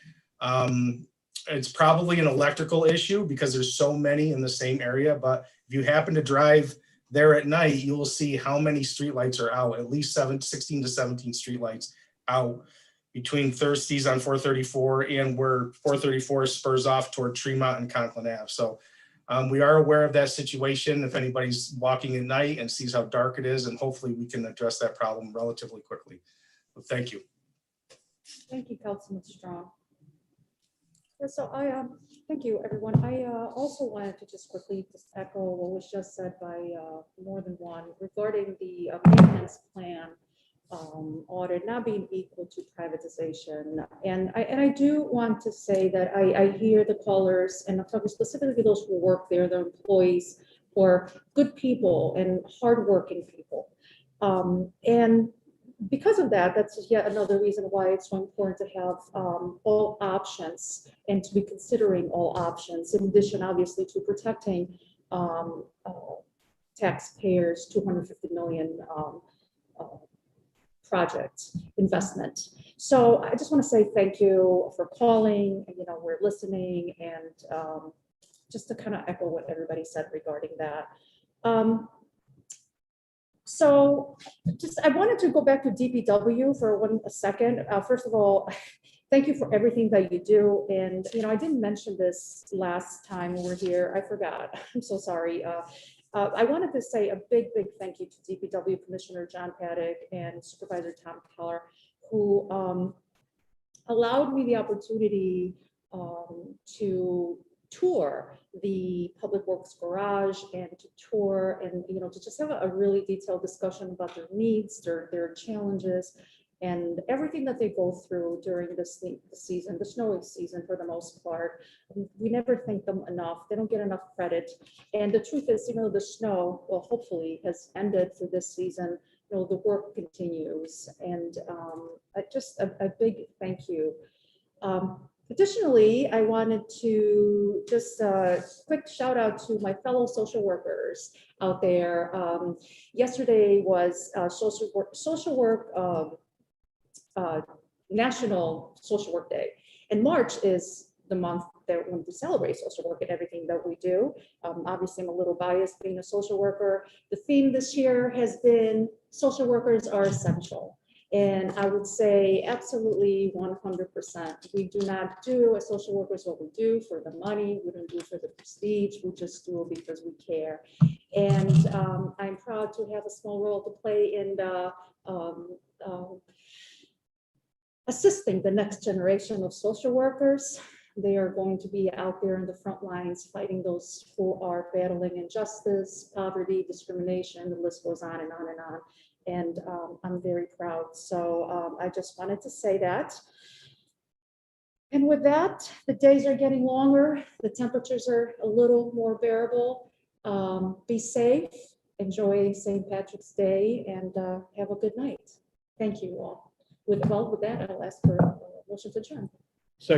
Speaker 3: It's probably an electrical issue because there's so many in the same area, but if you happen to drive there at night, you will see how many streetlights are out, at least 16 to 17 streetlights out between Thirsties on 434 and where 434 spurs off toward Tremont and Conklin Ave. So we are aware of that situation if anybody's walking at night and sees how dark it is, and hopefully we can address that problem relatively quickly. But thank you.
Speaker 4: Thank you, Councilman Strong. Yeah, so thank you, everyone. I also wanted to just quickly echo what was just said by more than one regarding the maintenance plan audit not being equal to privatization. And I do want to say that I hear the callers, and I'm talking specifically those who work there, the employees, who are good people and hardworking people. And because of that, that's yet another reason why it's so important to have all options and to be considering all options, in addition, obviously, to protecting taxpayers' $250 million project investment. So I just want to say thank you for calling, and we're listening, and just to kind of echo what everybody said regarding that. So I wanted to go back to DPW for a second. First of all, thank you for everything that you do. And, I didn't mention this last time we were here. I forgot. I'm so sorry. I wanted to say a big thank you to DPW Commissioner John Paddock and Supervisor Tom Keller, who allowed me the opportunity to tour the Public Works Garage and to tour and, to just have a really detailed discussion about their needs, their challenges, and everything that they go through during the season, the snowy season for the most part. We never thank them enough. They don't get enough credit. And the truth is, the snow, well, hopefully has ended for this season. The work continues. And just a big thank you. Additionally, I wanted to just quick shout out to my fellow social workers out there. Yesterday was National Social Work Day, and March is the month that when we celebrate social work and everything that we do. Obviously, I'm a little biased being a social worker. The theme this year has been social workers are essential. And I would say absolutely 100%. We do not do as social workers what we do for the money. We don't do it for the prestige. We just do it because we care. And I'm proud to have a small role to play in the assisting the next generation of social workers. They are going to be out there in the front lines fighting those who are battling injustice, poverty, discrimination. The list goes on and on and on. And I'm very proud. So I just wanted to say that. And with that, the days are getting longer. The temperatures are a little more bearable. Be safe, enjoy St. Patrick's Day, and have a good night. Thank you all. With that, I'll ask for a motion to adjourn.